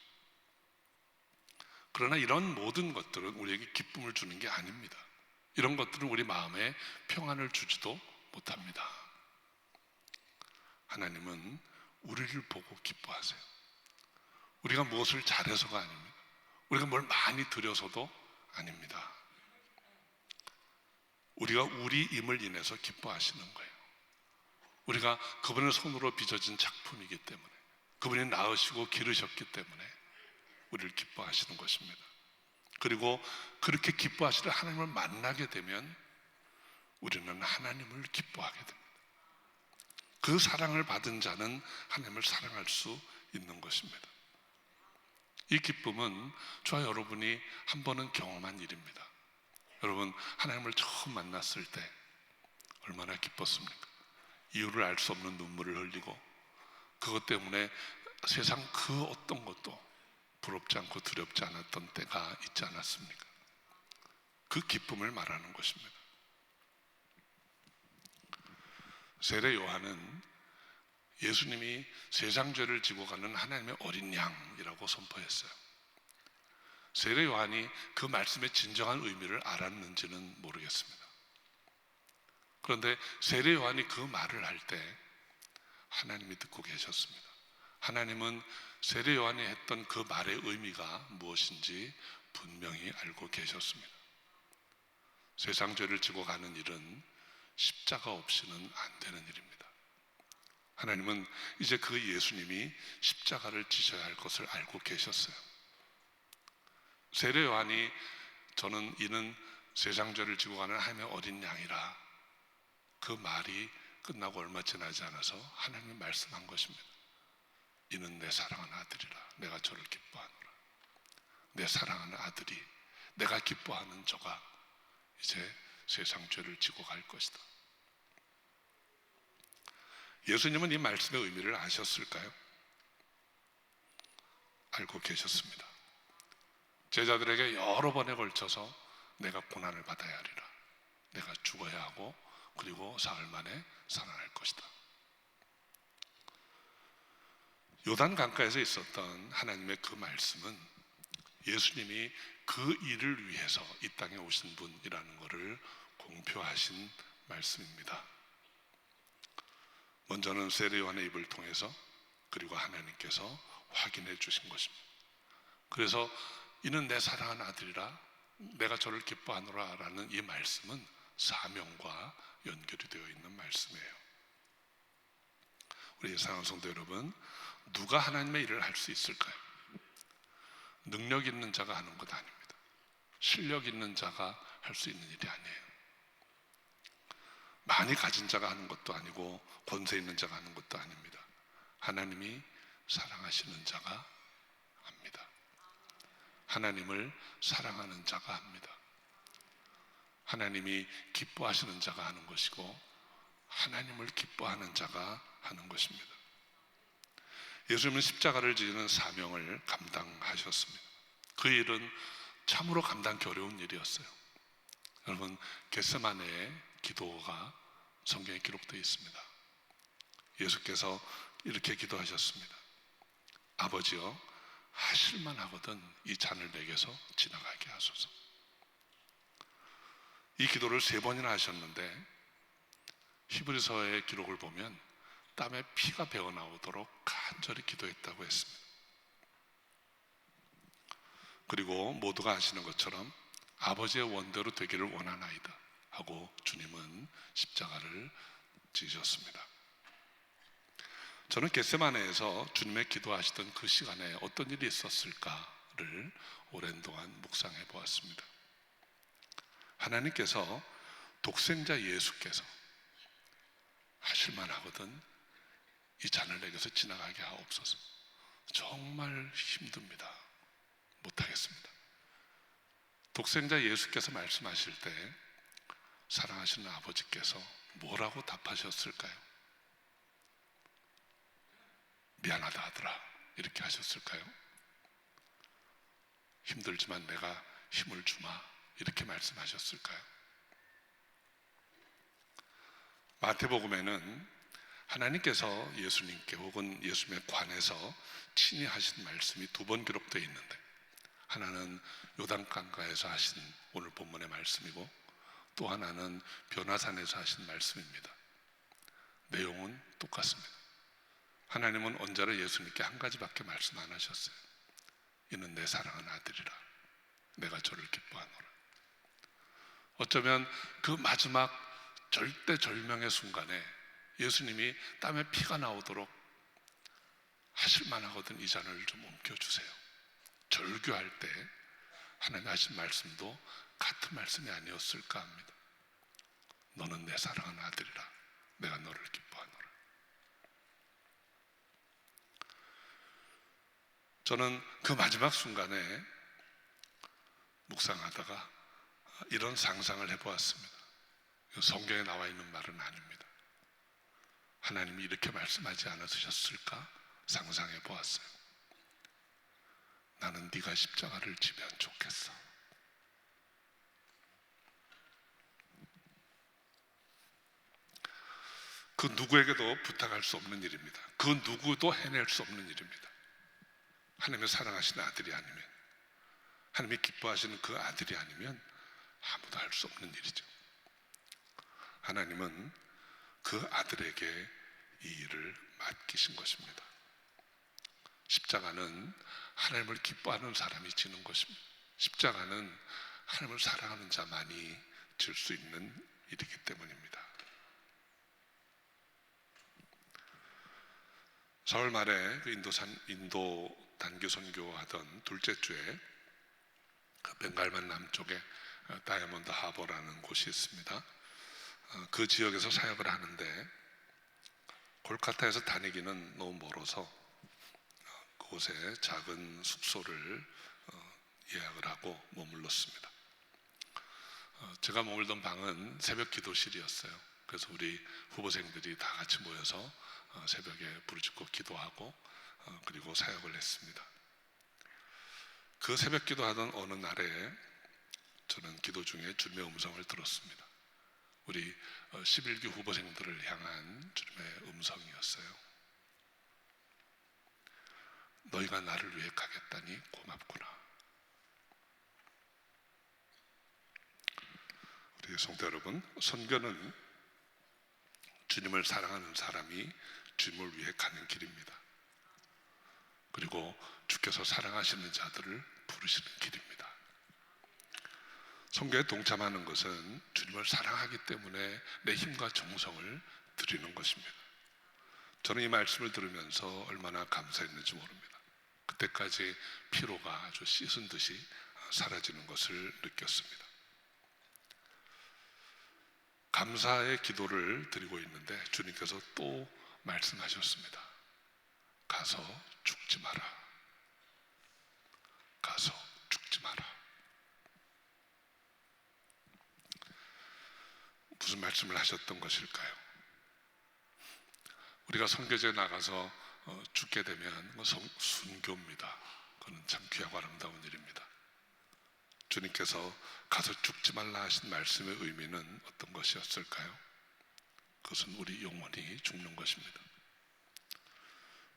그러나 이런 모든 것들은 우리에게 기쁨을 주는 게 아닙니다. 이런 것들은 우리 마음에 평안을 주지도 못합니다. 하나님은 우리를 보고 기뻐하세요. 우리가 무엇을 잘해서가 아닙니다. 우리가 뭘 많이 드려서도 아닙니다. 우리가 우리임을 인해서 기뻐하시는 거예요. 우리가 그분의 손으로 빚어진 작품이기 때문에, 그분이 낳으시고 기르셨기 때문에 우리를 기뻐하시는 것입니다. 그리고 그렇게 기뻐하시는 하나님을 만나게 되면 우리는 하나님을 기뻐하게 됩니다. 그 사랑을 받은 자는 하나님을 사랑할 수 있는 것입니다. 이 기쁨은 저와 여러분이 한 번은 경험한 일입니다. 여러분, 하나님을 처음 만났을 때 얼마나 기뻤습니까? 이유를 알 수 없는 눈물을 흘리고, 그것 때문에 세상 그 어떤 것도 부럽지 않고 두렵지 않았던 때가 있지 않았습니까? 그 기쁨을 말하는 것입니다. 세례 요한은 예수님이 세상 죄를 지고 가는 하나님의 어린 양이라고 선포했어요. 세례 요한이 그 말씀의 진정한 의미를 알았는지는 모르겠습니다. 그런데 세례 요한이 그 말을 할 때 하나님이 듣고 계셨습니다. 하나님은 세례 요한이 했던 그 말의 의미가 무엇인지 분명히 알고 계셨습니다. 세상 죄를 지고 가는 일은 십자가 없이는 안 되는 일입니다. 하나님은 이제 그 예수님이 십자가를 지셔야 할 것을 알고 계셨어요. 세례 요한이 저는 이는 세상 죄를 지고 가는 하나님의 어린 양이라, 그 말이 끝나고 얼마 지나지 않아서 하나님이 말씀한 것입니다. 이는 내 사랑하는 아들이라, 내가 저를 기뻐하노라. 내 사랑하는 아들이, 내가 기뻐하는 저가 이제 세상 죄를 지고 갈 것이다. 예수님은 이 말씀의 의미를 아셨을까요? 알고 계셨습니다. 제자들에게 여러 번에 걸쳐서 내가 고난을 받아야 하리라, 내가 죽어야 하고 그리고 사흘 만에 살아날 것이다. 요단 강가에서 있었던 하나님의 그 말씀은 예수님이 그 일을 위해서 이 땅에 오신 분이라는 것을 공표하신 말씀입니다. 먼저는 세례 요한의 입을 통해서, 그리고 하나님께서 확인해 주신 것입니다. 그래서 이는 내 사랑하는 아들이라 내가 저를 기뻐하노라 라는 이 말씀은 사명과 연결이 되어 있는 말씀이에요. 우리 사랑하는 성도 여러분, 누가 하나님의 일을 할 수 있을까요? 능력 있는 자가 하는 것 아닙니다. 실력 있는 자가 할 수 있는 일이 아니에요. 많이 가진 자가 하는 것도 아니고 권세 있는 자가 하는 것도 아닙니다. 하나님이 사랑하시는 자가 합니다. 하나님을 사랑하는 자가 합니다. 하나님이 기뻐하시는 자가 하는 것이고 하나님을 기뻐하는 자가 하는 것입니다. 예수님은 십자가를 지는 사명을 감당하셨습니다. 그 일은 참으로 감당하기 어려운 일이었어요. 여러분, 겟세마네의 기도가 성경에 기록되어 있습니다. 예수께서 이렇게 기도하셨습니다. 아버지여, 하실만 하거든 이 잔을 내게서 지나가게 하소서. 이 기도를 3번이나 하셨는데 히브리서의 기록을 보면 땀에 피가 배어 나오도록 간절히 기도했다고 했습니다. 그리고 모두가 아시는 것처럼 아버지의 원대로 되기를 원하나이다 하고 주님은 십자가를 지셨습니다. 저는 겟세마네에서 주님의 기도하시던 그 시간에 어떤 일이 있었을까를 오랜 동안 묵상해 보았습니다. 하나님께서 독생자 예수께서 하실만 하거든 이 잔을 내게서 지나가게 하옵소서. 정말 힘듭니다. 못하겠습니다. 독생자 예수께서 말씀하실 때 사랑하시는 아버지께서 뭐라고 답하셨을까요? 미안하다 아들아 이렇게 하셨을까요? 힘들지만 내가 힘을 주마 이렇게 말씀하셨을까요? 마태복음에는 하나님께서 예수님께 혹은 예수님에 관해서 친히 하신 말씀이 2번 기록되어 있는데, 하나는 요단강가에서 하신 오늘 본문의 말씀이고 또 하나는 변화산에서 하신 말씀입니다. 내용은 똑같습니다. 하나님은 언제나 예수님께 한 가지밖에 말씀 안 하셨어요. 이는 내 사랑하는 아들이라 내가 저를 기뻐하노라. 어쩌면 그 마지막 절대절명의 순간에 예수님이 땀에 피가 나오도록 하실만 하거든 이 잔을 좀 옮겨주세요. 절규할 때 하나님 하신 말씀도 같은 말씀이 아니었을까 합니다. 너는 내 사랑하는 아들이라 내가 너를 기뻐하노라. 저는 그 마지막 순간에 묵상하다가 이런 상상을 해보았습니다. 성경에 나와 있는 말은 아닙니다. 하나님이 이렇게 말씀하지 않으셨을까 상상해 보았어요. 나는 네가 십자가를 지면 좋겠어. 그 누구에게도 부탁할 수 없는 일입니다. 그 누구도 해낼 수 없는 일입니다. 하나님의 사랑하시는 아들이 아니면, 하나님이 기뻐하시는 그 아들이 아니면 아무도 할 수 없는 일이죠. 하나님은 그 아들에게 이 일을 맡기신 것입니다. 십자가는 하나님을 기뻐하는 사람이 지는 것입니다. 십자가는 하나님을 사랑하는 자만이 질 수 있는 일이기 때문입니다. 4월 말에 그 인도 단기 선교하던 둘째 주에 그 벵갈만 남쪽에 다이아몬드 하버라는 곳이 있습니다. 그 지역에서 사역을 하는데 콜카타에서 다니기는 너무 멀어서 그곳에 작은 숙소를 예약을 하고 머물렀습니다. 제가 머물던 방은 새벽 기도실이었어요. 그래서 우리 후보생들이 다 같이 모여서 새벽에 부르짖고 기도하고 그리고 사역을 했습니다. 그 새벽 기도하던 어느 날에 저는 기도 중에 주님의 음성을 들었습니다. 우리 11기 후보생들을 향한 주님의 음성이었어요. 너희가 나를 위해 가겠다니 고맙구나. 우리 성도 여러분, 선교는 주님을 사랑하는 사람이 주님을 위해 가는 길입니다. 그리고 주께서 사랑하시는 자들을 부르시는 길입니다. 선교에 동참하는 것은 주님을 사랑하기 때문에 내 힘과 정성을 드리는 것입니다. 저는 이 말씀을 들으면서 얼마나 감사했는지 모릅니다. 그때까지 피로가 아주 씻은 듯이 사라지는 것을 느꼈습니다. 감사의 기도를 드리고 있는데 주님께서 또 말씀하셨습니다. 가서 죽지 마라. 가서 죽지 마라. 무슨 말씀을 하셨던 것일까요? 우리가 선교지에 나가서 죽게 되면 그건 순교입니다. 그건 참 귀하고 아름다운 일입니다. 주님께서 가서 죽지 말라 하신 말씀의 의미는 어떤 것이었을까요? 그것은 우리 영혼이 죽는 것입니다.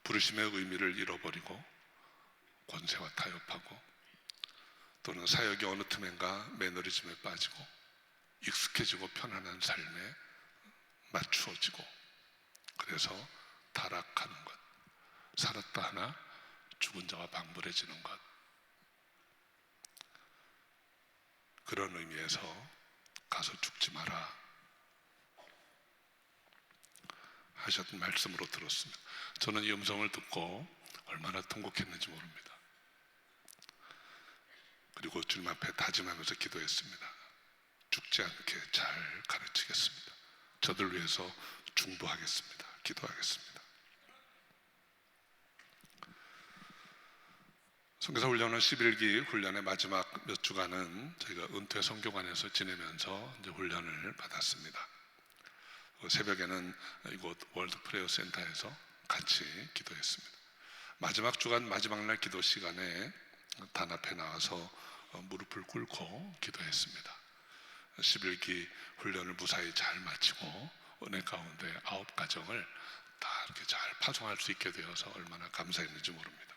부르심의 의미를 잃어버리고 권세와 타협하고 또는 사역의 어느 틈엔가 매너리즘에 빠지고 익숙해지고 편안한 삶에 맞추어지고 그래서 타락하는 것, 살았다 하나 죽은 자와 방불해지는 것, 그런 의미에서 가서 죽지 마라 하셨던 말씀으로 들었습니다. 저는 이 음성을 듣고 얼마나 통곡했는지 모릅니다. 그리고 주님 앞에 다짐하면서 기도했습니다. 죽지 않게 잘 가르치겠습니다. 저들 위해서 중보하겠습니다. 기도하겠습니다. 선교사 훈련은 11기 훈련의 마지막 몇 주간은 저희가 은퇴 선교관에서 지내면서 이제 훈련을 받았습니다. 새벽에는 이곳 월드 프레이어 센터에서 같이 기도했습니다. 마지막 주간 마지막 날 기도 시간에 단 앞에 나와서 무릎을 꿇고 기도했습니다. 11기 훈련을 무사히 잘 마치고 은혜 가운데 9가정을 다 이렇게 잘 파송할 수 있게 되어서 얼마나 감사했는지 모릅니다.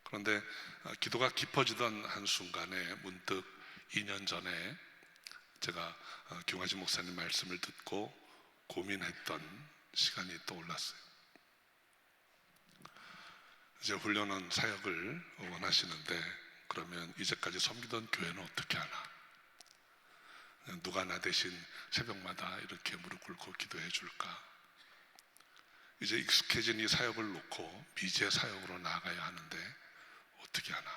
그런데 기도가 깊어지던 한순간에 문득 2년 전에 제가 김화진 목사님 말씀을 듣고 고민했던 시간이 떠올랐어요. 이제 훈련원 사역을 원하시는데 그러면 이제까지 섬기던 교회는 어떻게 하나? 누가 나 대신 새벽마다 이렇게 무릎 꿇고 기도해 줄까? 이제 익숙해진 이 사역을 놓고 미제 사역으로 나아가야 하는데 어떻게 하나?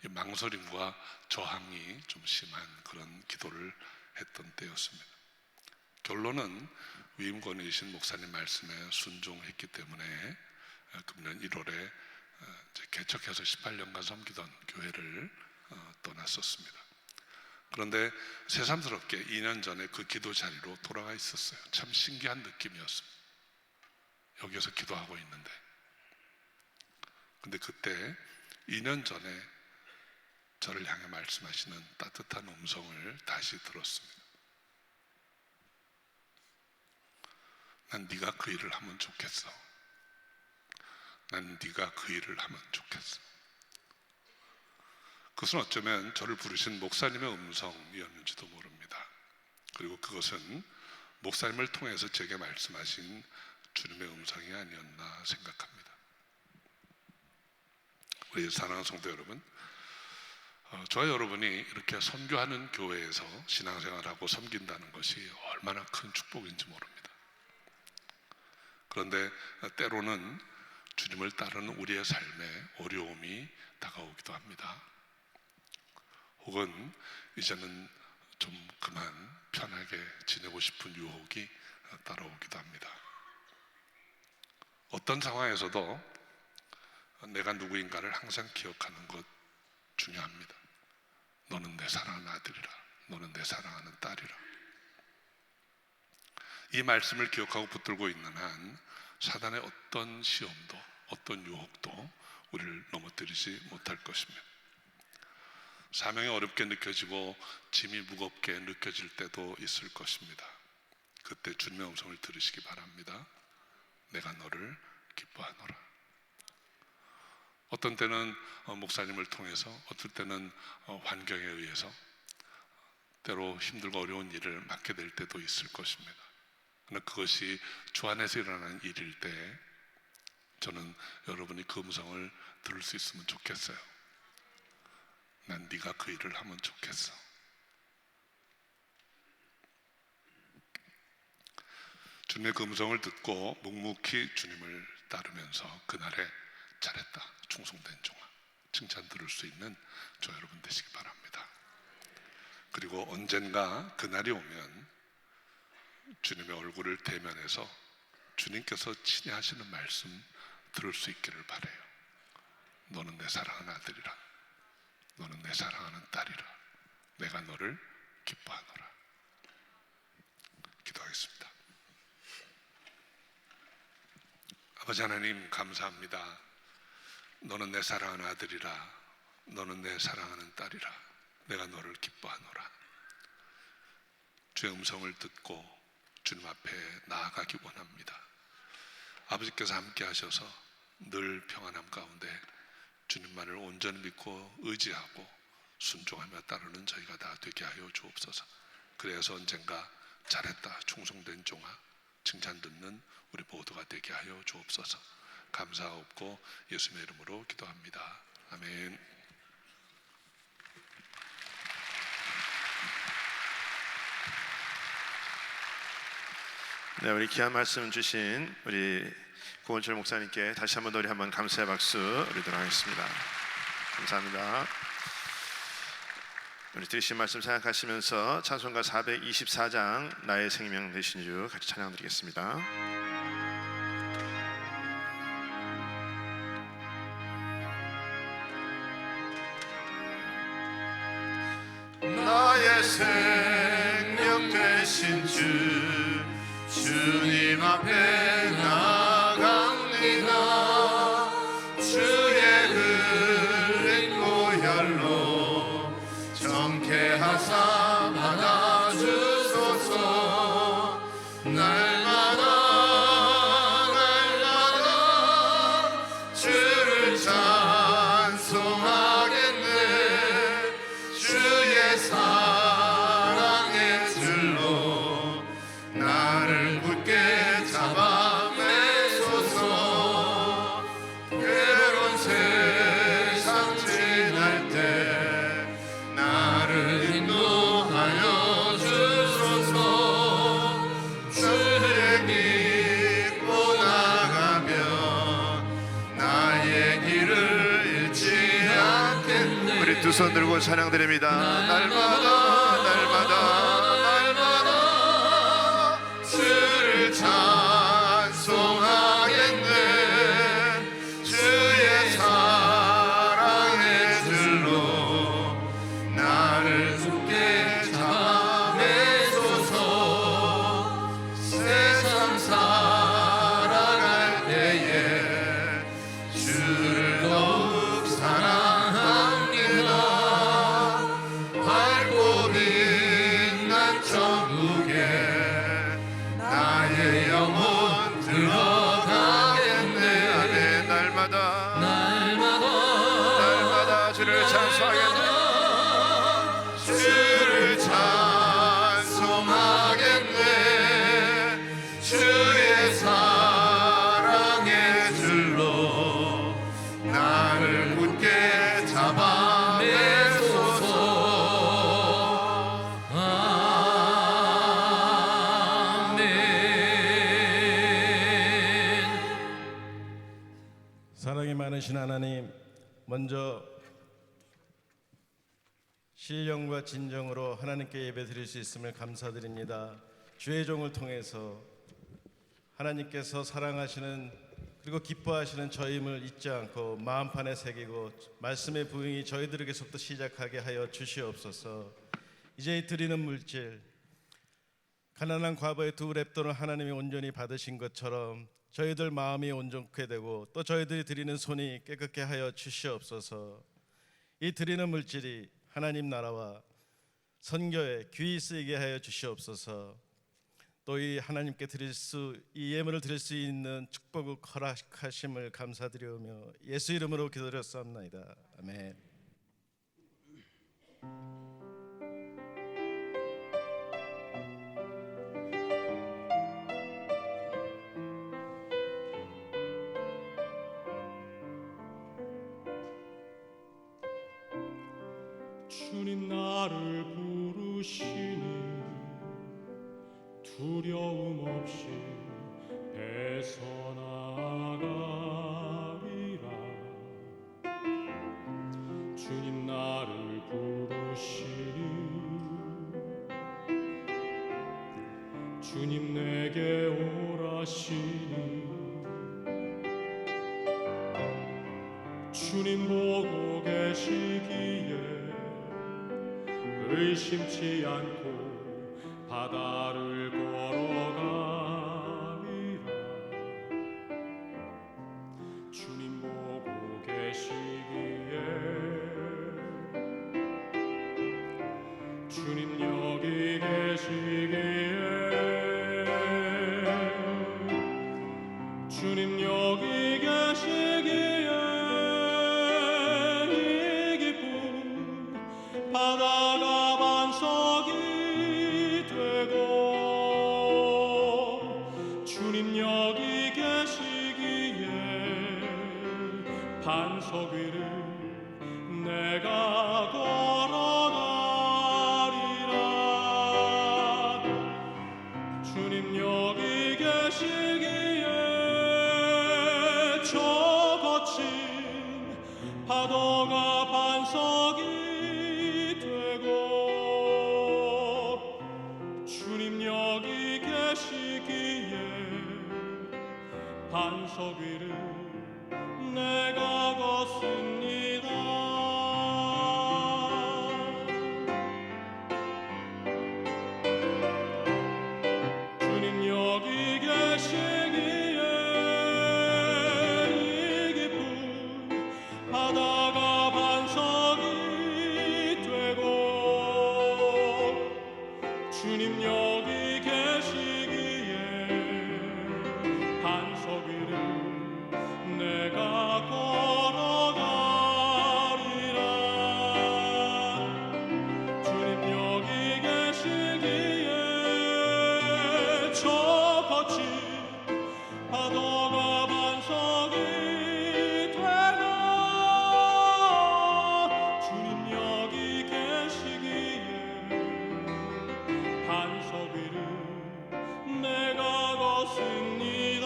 이 망설임과 저항이 좀 심한 그런 기도를 했던 때였습니다. 결론은 위임권이신 목사님 말씀에 순종했기 때문에 금년 1월에 개척해서 18년간 섬기던 교회를 떠났었습니다. 그런데 새삼스럽게 2년 전에 그 기도 자리로 돌아가 있었어요. 참 신기한 느낌이었습니다. 여기서 기도하고 있는데 근데 그때 2년 전에 저를 향해 말씀하시는 따뜻한 음성을 다시 들었습니다. 난 네가 그 일을 하면 좋겠어. 난 네가 그 일을 하면 좋겠어. 그것은 어쩌면 저를 부르신 목사님의 음성이었는지도 모릅니다. 그리고 그것은 목사님을 통해서 제게 말씀하신 주님의 음성이 아니었나 생각합니다. 우리 사랑하는 성도 여러분, 저와 여러분이 이렇게 선교하는 교회에서 신앙생활하고 섬긴다는 것이 얼마나 큰 축복인지 모릅니다. 그런데 때로는 주님을 따르는 우리의 삶에 어려움이 다가오기도 합니다. 혹은 이제는 좀 그만 편하게 지내고 싶은 유혹이 따라오기도 합니다. 어떤 상황에서도 내가 누구인가를 항상 기억하는 것 중요합니다. 너는 내 사랑하는 아들이라. 너는 내 사랑하는 딸이라. 이 말씀을 기억하고 붙들고 있는 한 사단의 어떤 시험도 어떤 유혹도 우리를 넘어뜨리지 못할 것입니다. 사명이 어렵게 느껴지고 짐이 무겁게 느껴질 때도 있을 것입니다. 그때 주님의 음성을 들으시기 바랍니다. 내가 너를 기뻐하노라. 어떤 때는 목사님을 통해서, 어떨 때는 환경에 의해서, 때로 힘들고 어려운 일을 맡게 될 때도 있을 것입니다. 그러나 그것이 주 안에서 일어나는 일일 때 저는 여러분이 그 음성을 들을 수 있으면 좋겠어요. 난 네가 그 일을 하면 좋겠어. 주님의 그 음성을 듣고 묵묵히 주님을 따르면서 그날에 잘했다, 충성된 종아, 칭찬 들을 수 있는 저 여러분 되시기 바랍니다. 그리고 언젠가 그날이 오면 주님의 얼굴을 대면해서 주님께서 친히 하시는 말씀 들을 수 있기를 바라요. 너는 내 사랑하는 아들이라, 너는 내 사랑하는 딸이라, 내가 너를 기뻐하노라. 기도하겠습니다. 아버지 하나님, 감사합니다. 너는 내 사랑하는 아들이라, 너는 내 사랑하는 딸이라, 내가 너를 기뻐하노라. 주의 음성을 듣고 주님 앞에 나아가기 원합니다. 아버지께서 함께 하셔서 늘 평안함 가운데 주님만을 온전히 믿고 의지하고 순종하며 따르는 저희가 다 되게 하여 주옵소서. 그래서 언젠가 잘했다, 충성된 종아, 칭찬 듣는 우리 모두가 되게 하여 주옵소서. 감사하옵고 예수님의 이름으로 기도합니다. 아멘. 네, 우리 귀한 말씀 주신 우리 구원철 목사님께 다시 한번 우리 한번 감사의 박수 드리도록 하겠습니다. 감사합니다. 우리 들으신 말씀 생각하시면서 찬송가 424장 나의 생명 되신 주 같이 찬양 드리겠습니다. 나의 생명 되신 주 주님 앞에 나갑니다. 주의 흐린 보혈로 정케하사 받아주소서. 날마다 주를 찬송하겠네. 주의 사랑의 줄로 나를 굳게 잡아내소서. 괴로운 세상 지날 때 나를 인도하여 주소서. 주를 믿고 나가면 나의 길을 잃지 않겠네. 우리 두 손 들고 찬양 드립니다. 날마다 주를 찬송하겠네. 주의 사랑의 줄로 나를 굳게 잡아내소서. 세상 살아갈 때에 주를 더욱 사랑합니다. 밝고 빛난 천국에 나의 영혼 들어가겠네. 아멘. 날마다 주를 찬송하겠네. 주를 찬송하겠네. 주의 사랑의 줄로 나를 굳게 잡아내소서. 아멘. 사랑이 많으신 하나님, 먼저 신령과 진정으로 하나님께 예배드릴 수 있음을 감사드립니다. 주의 종을 통해서 하나님께서 사랑하시는 그리고 기뻐하시는 저임을 잊지 않고 마음판에 새기고 말씀의 부흥이 저희들에게서부터 시작하게 하여 주시옵소서. 이제 드리는 물질, 가난한 과부의 두 렙돈을 하나님이 온전히 받으신 것처럼 저희들 마음이 온전케 되고 또 저희들이 드리는 손이 깨끗게 하여 주시옵소서. 이 드리는 물질이 하나님 나라와 선교에 귀히 쓰이게 하여 주시옵소서. 또 이 하나님께 이 예물을 드릴 수 있는 축복을 허락하심을 감사드리오며 예수 이름으로 기도드렸사옵나이다. 아멘. 주님 나를 부르시니 두려움 없이 배서나가리라. 주님 나를 부르시니 주님 내게 오라시니 주님 보고 계시기에 의심치 않고 바다를 걸어가리라. 주님 보고 계시기에 주님 여기 계시기에 주님 여기 계시기에 이 기쁨 바다가 반석이 되고 주님 여기 계시기에 반석 위를 내가 걸어가리라. 주님 여기 계시기에 저 거친 파도가 반석이 되고 주님 여기 계시기에 반석 위를 내가 걷습니다. 주님 여기 계시기에 이 기쁨 바다가 반석이 되고 주님 여기 계시기에 반석 위를 내가 걸어가리라. 주님 여기 계시기에 저 거친 파도가 반석이 되고 주님 여기 계시기에 반석 위를 내가 걷습니다.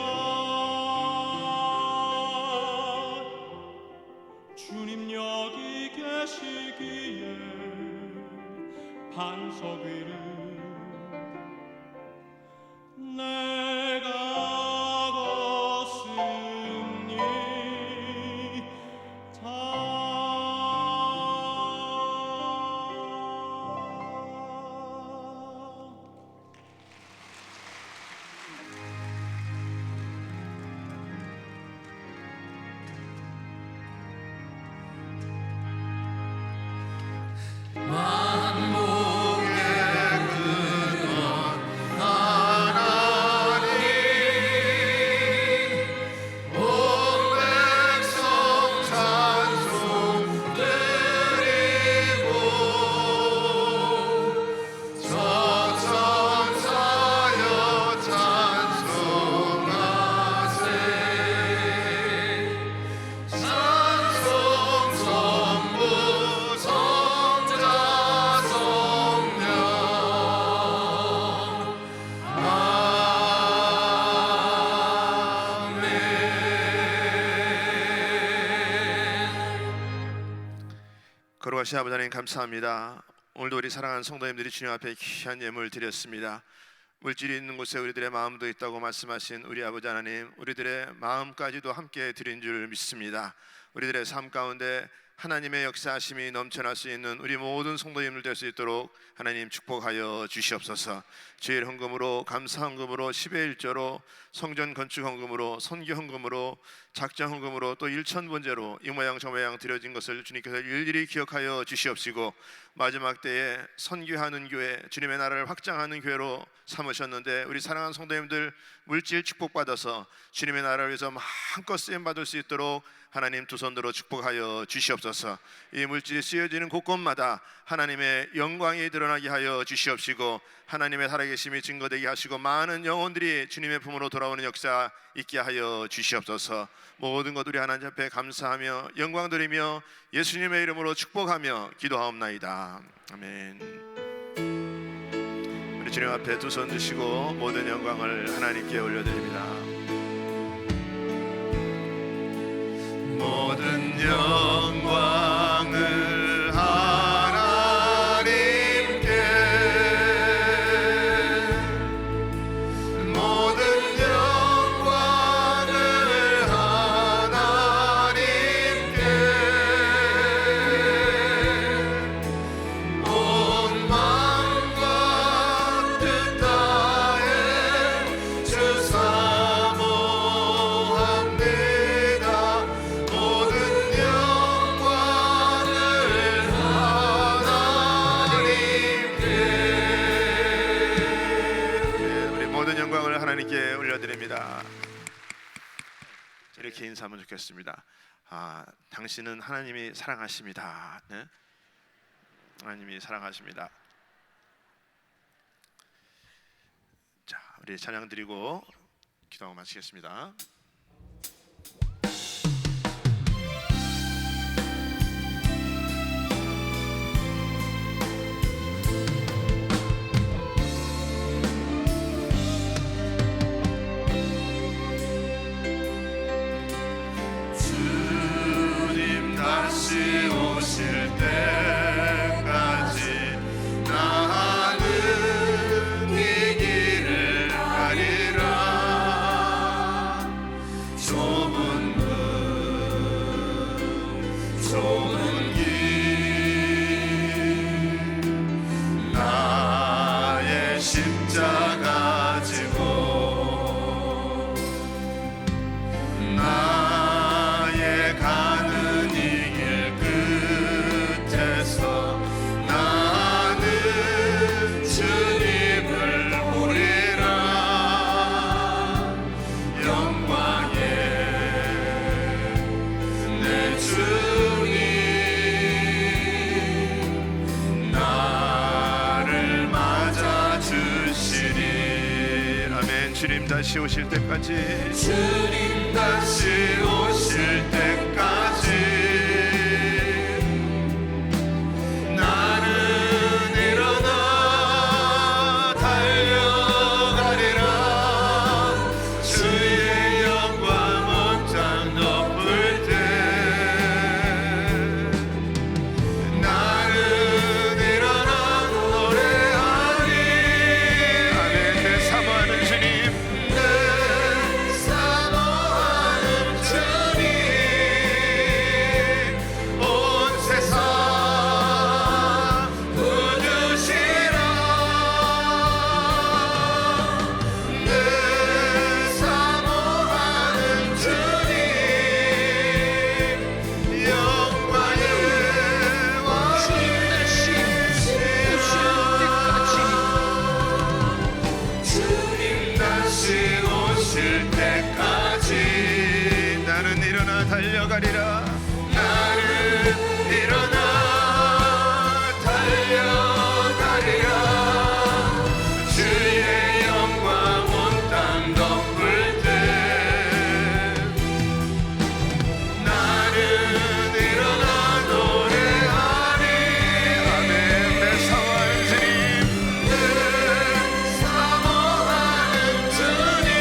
주님 여기 계시기에 반석 위를 내가 걷습니다. 거룩하신 아버지 하나님 감사합니다. 오늘도 우리 사랑하는 성도님들이 주님 앞에 귀한 예물을 드렸습니다. 물질이 있는 곳에 우리들의 마음도 있다고 말씀하신 우리 아버지 하나님, 우리들의 마음까지도 함께 드린 줄 믿습니다. 우리들의 삶 가운데 하나님의 역사하심이 넘쳐날 수 있는 우리 모든 성도님들 될 수 있도록 하나님 축복하여 주시옵소서. 주일 헌금으로, 감사 헌금으로, 10의 1조로, 성전 건축 헌금으로, 선교 헌금으로, 작정 헌금으로, 또 일천번제로 이 모양 저 모양 드려진 것을 주님께서 일일이 기억하여 주시옵시고, 마지막 때에 선교하는 교회, 주님의 나라를 확장하는 교회로 삼으셨는데 우리 사랑하는 성도님들 물질 축복받아서 주님의 나라를 위해서 마음껏 쓰임 받을 수 있도록 하나님 두 손으로 축복하여 주시옵소서. 주시옵소서. 이 물질이 쓰여지는 곳곳마다 하나님의 영광이 드러나게 하여 주시옵시고 하나님의 살아계심이 증거되게 하시고 많은 영혼들이 주님의 품으로 돌아오는 역사 있게 하여 주시옵소서. 모든 것 우리 하나님 앞에 감사하며 영광 드리며 예수님의 이름으로 축복하며 기도하옵나이다. 아멘. 우리 주님 앞에 두 손 드시고 모든 영광을 하나님께 올려드립니다. 모든 영광을 하나님께, 모든 영광을 하나님께, 온 마음과 뜻 다해 주 사모합니다. 모든 영광을 하나님께, 우리 모든 영광을 하나님께 올려드립니다. 이렇게 인사하면 좋겠습니다. 당신은 하나님이 사랑하십니다. 네? 하나님이 사랑하십니다. 자, 우리 찬양 드리고 기도하고 마치겠습니다. 주님 다시 오실 때까지 나는 이 길을 가리라. 좁은 길 나의 십자가 지고 나의 가는 이 길 끝에서 나는 주님을 보리라. 영광의 내 주님 나를 맞아 주시리. 아멘. 주님 다시 오실 때까지, 주님 다시 오실 때까지 나는 일어나 달려가리라. 주의 영광 온 땅 덮을 때 나는 일어나 노래하리. 아멘. 내 사모하는 주님, 내 사모하는 주님, 온 세상 부르시라. 내 사모하는 주님, 영광의 왕이 되시라. 주님 다시 오실 때까지 나는 일어나 달려가리라. 나는 일어나 달려가리라. 주의 영광 온 땅 덮을 때 나는 일어나 노래하리. 아멘. 내 사모하는 주님, 내 사모하는 주님,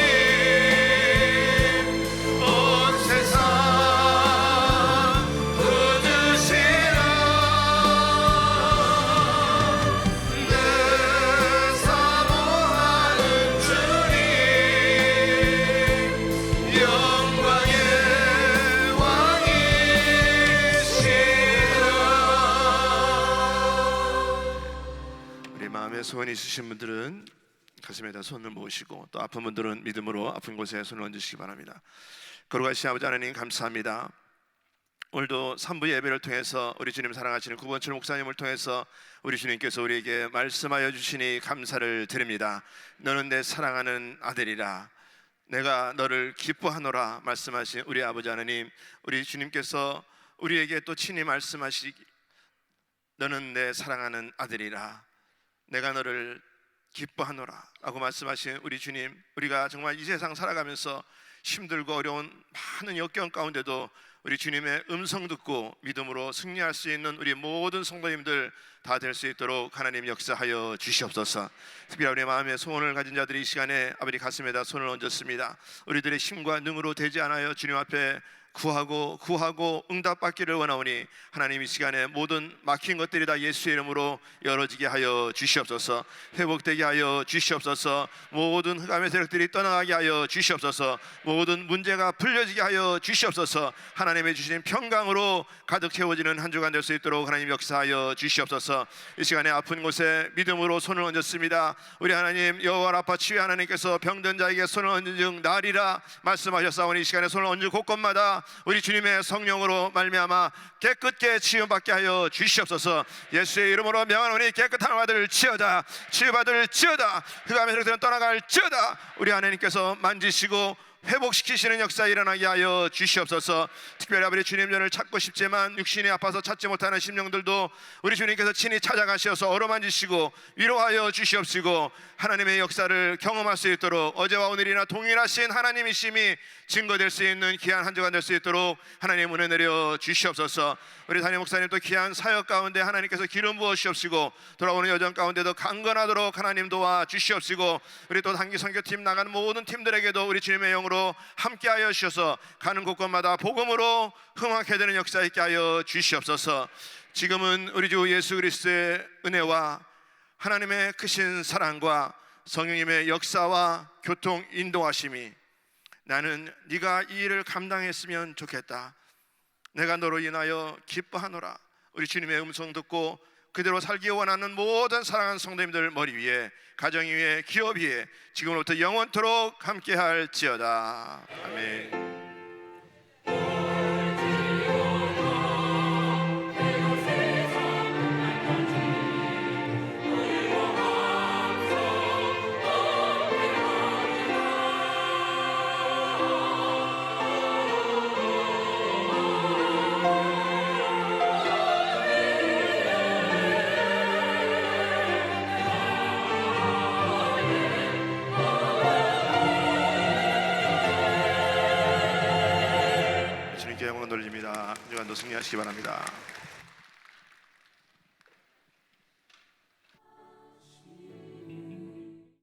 온 세상 부르시라. 내 사모하는 주님, 영광의 왕이시라. 우리 마음에 소원이 있으신 분들은 가슴에다 손을 모으시고, 또 아픈 분들은 믿음으로 아픈 곳에 손을 얹으시기 바랍니다. 거룩하신 아버지 하나님, 감사합니다. 오늘도 3부 예배를 통해서 우리 주님 사랑하시는 구본철 목사님을 통해서 우리 주님께서 우리에게 말씀하여 주시니 감사를 드립니다. 너는 내 사랑하는 아들이라, 내가 너를 기뻐하노라 말씀하신 우리 아버지 하나님, 우리 주님께서 우리에게 또 친히 말씀하시기, 너는 내 사랑하는 아들이라, 내가 너를 기뻐하노라 라고 말씀하신 우리 주님, 우리가 정말 이 세상 살아가면서 힘들고 어려운 많은 역경 가운데도 우리 주님의 음성 듣고 믿음으로 승리할 수 있는 우리 모든 성도님들 다 될 수 있도록 하나님 역사하여 주시옵소서. 특별히 우리 마음의 소원을 가진 자들이 이 시간에 아버지 가슴에다 손을 얹었습니다. 우리들의 힘과 능으로 되지 않아요 주님 앞에 구하고 응답받기를 원하오니 하나님 이 시간에 모든 막힌 것들이 다 예수의 이름으로 열어지게 하여 주시옵소서. 회복되게 하여 주시옵소서. 모든 흑암의 세력들이 떠나가게 하여 주시옵소서. 모든 문제가 풀려지게 하여 주시옵소서. 하나님의 주신 평강으로 가득 채워지는 한 주간 될 수 있도록 하나님 역사하여 주시옵소서. 이 시간에 아픈 곳에 믿음으로 손을 얹었습니다. 우리 하나님 여호와 라파 치유 하나님께서 병든 자에게 손을 얹은 즉 나리라 말씀하셨사오니 이 시간에 손을 얹은 곳곳마다 우리 주님의 성령으로 말미암아 깨끗게 치유받게 하여 주시옵소서. 예수의 이름으로 명하노니 깨끗한 받을 지어다, 치유받을 지어다, 흑암의 세력들은 떠나갈 지어다. 우리 하나님께서 만지시고 회복시키시는 역사 일어나게 하여 주시옵소서. 특별히 아버지 주님 전을 찾고 싶지만 육신이 아파서 찾지 못하는 심령들도 우리 주님께서 친히 찾아가셔서 어루만지시고 위로하여 주시옵시고 하나님의 역사를 경험할 수 있도록 어제와 오늘이나 동일하신 하나님이심이 증거될 수 있는 귀한 한 주간 될 수 있도록 하나님 은혜 내려 주시옵소서. 우리 담임 목사님 또 귀한 사역 가운데 하나님께서 기름 부어 주시옵시고 돌아오는 여정 가운데도 강건하도록 하나님 도와 주시옵시고 우리 또 단기 선교팀 나가는 모든 팀들에게도 우리 주님의 영으로 함께하여 주셔서 가는 곳곳마다 복음으로 흥황케 되는 역사 있게 하여 주시옵소서. 지금은 우리 주 예수 그리스도의 은혜와 하나님의 크신 사랑과 성령님의 역사와 교통 인도하심이 나는 네가 이 일을 감당했으면 좋겠다, 내가 너로 인하여 기뻐하노라, 우리 주님의 음성 듣고 그대로 살기 원하는 모든 사랑하는 성도님들 머리 위에, 가정 위에, 기업 위에 지금부터 영원토록 함께할지어다. 아멘. 주님께 영광 돌립니다. 주간도 승리하시기 바랍니다.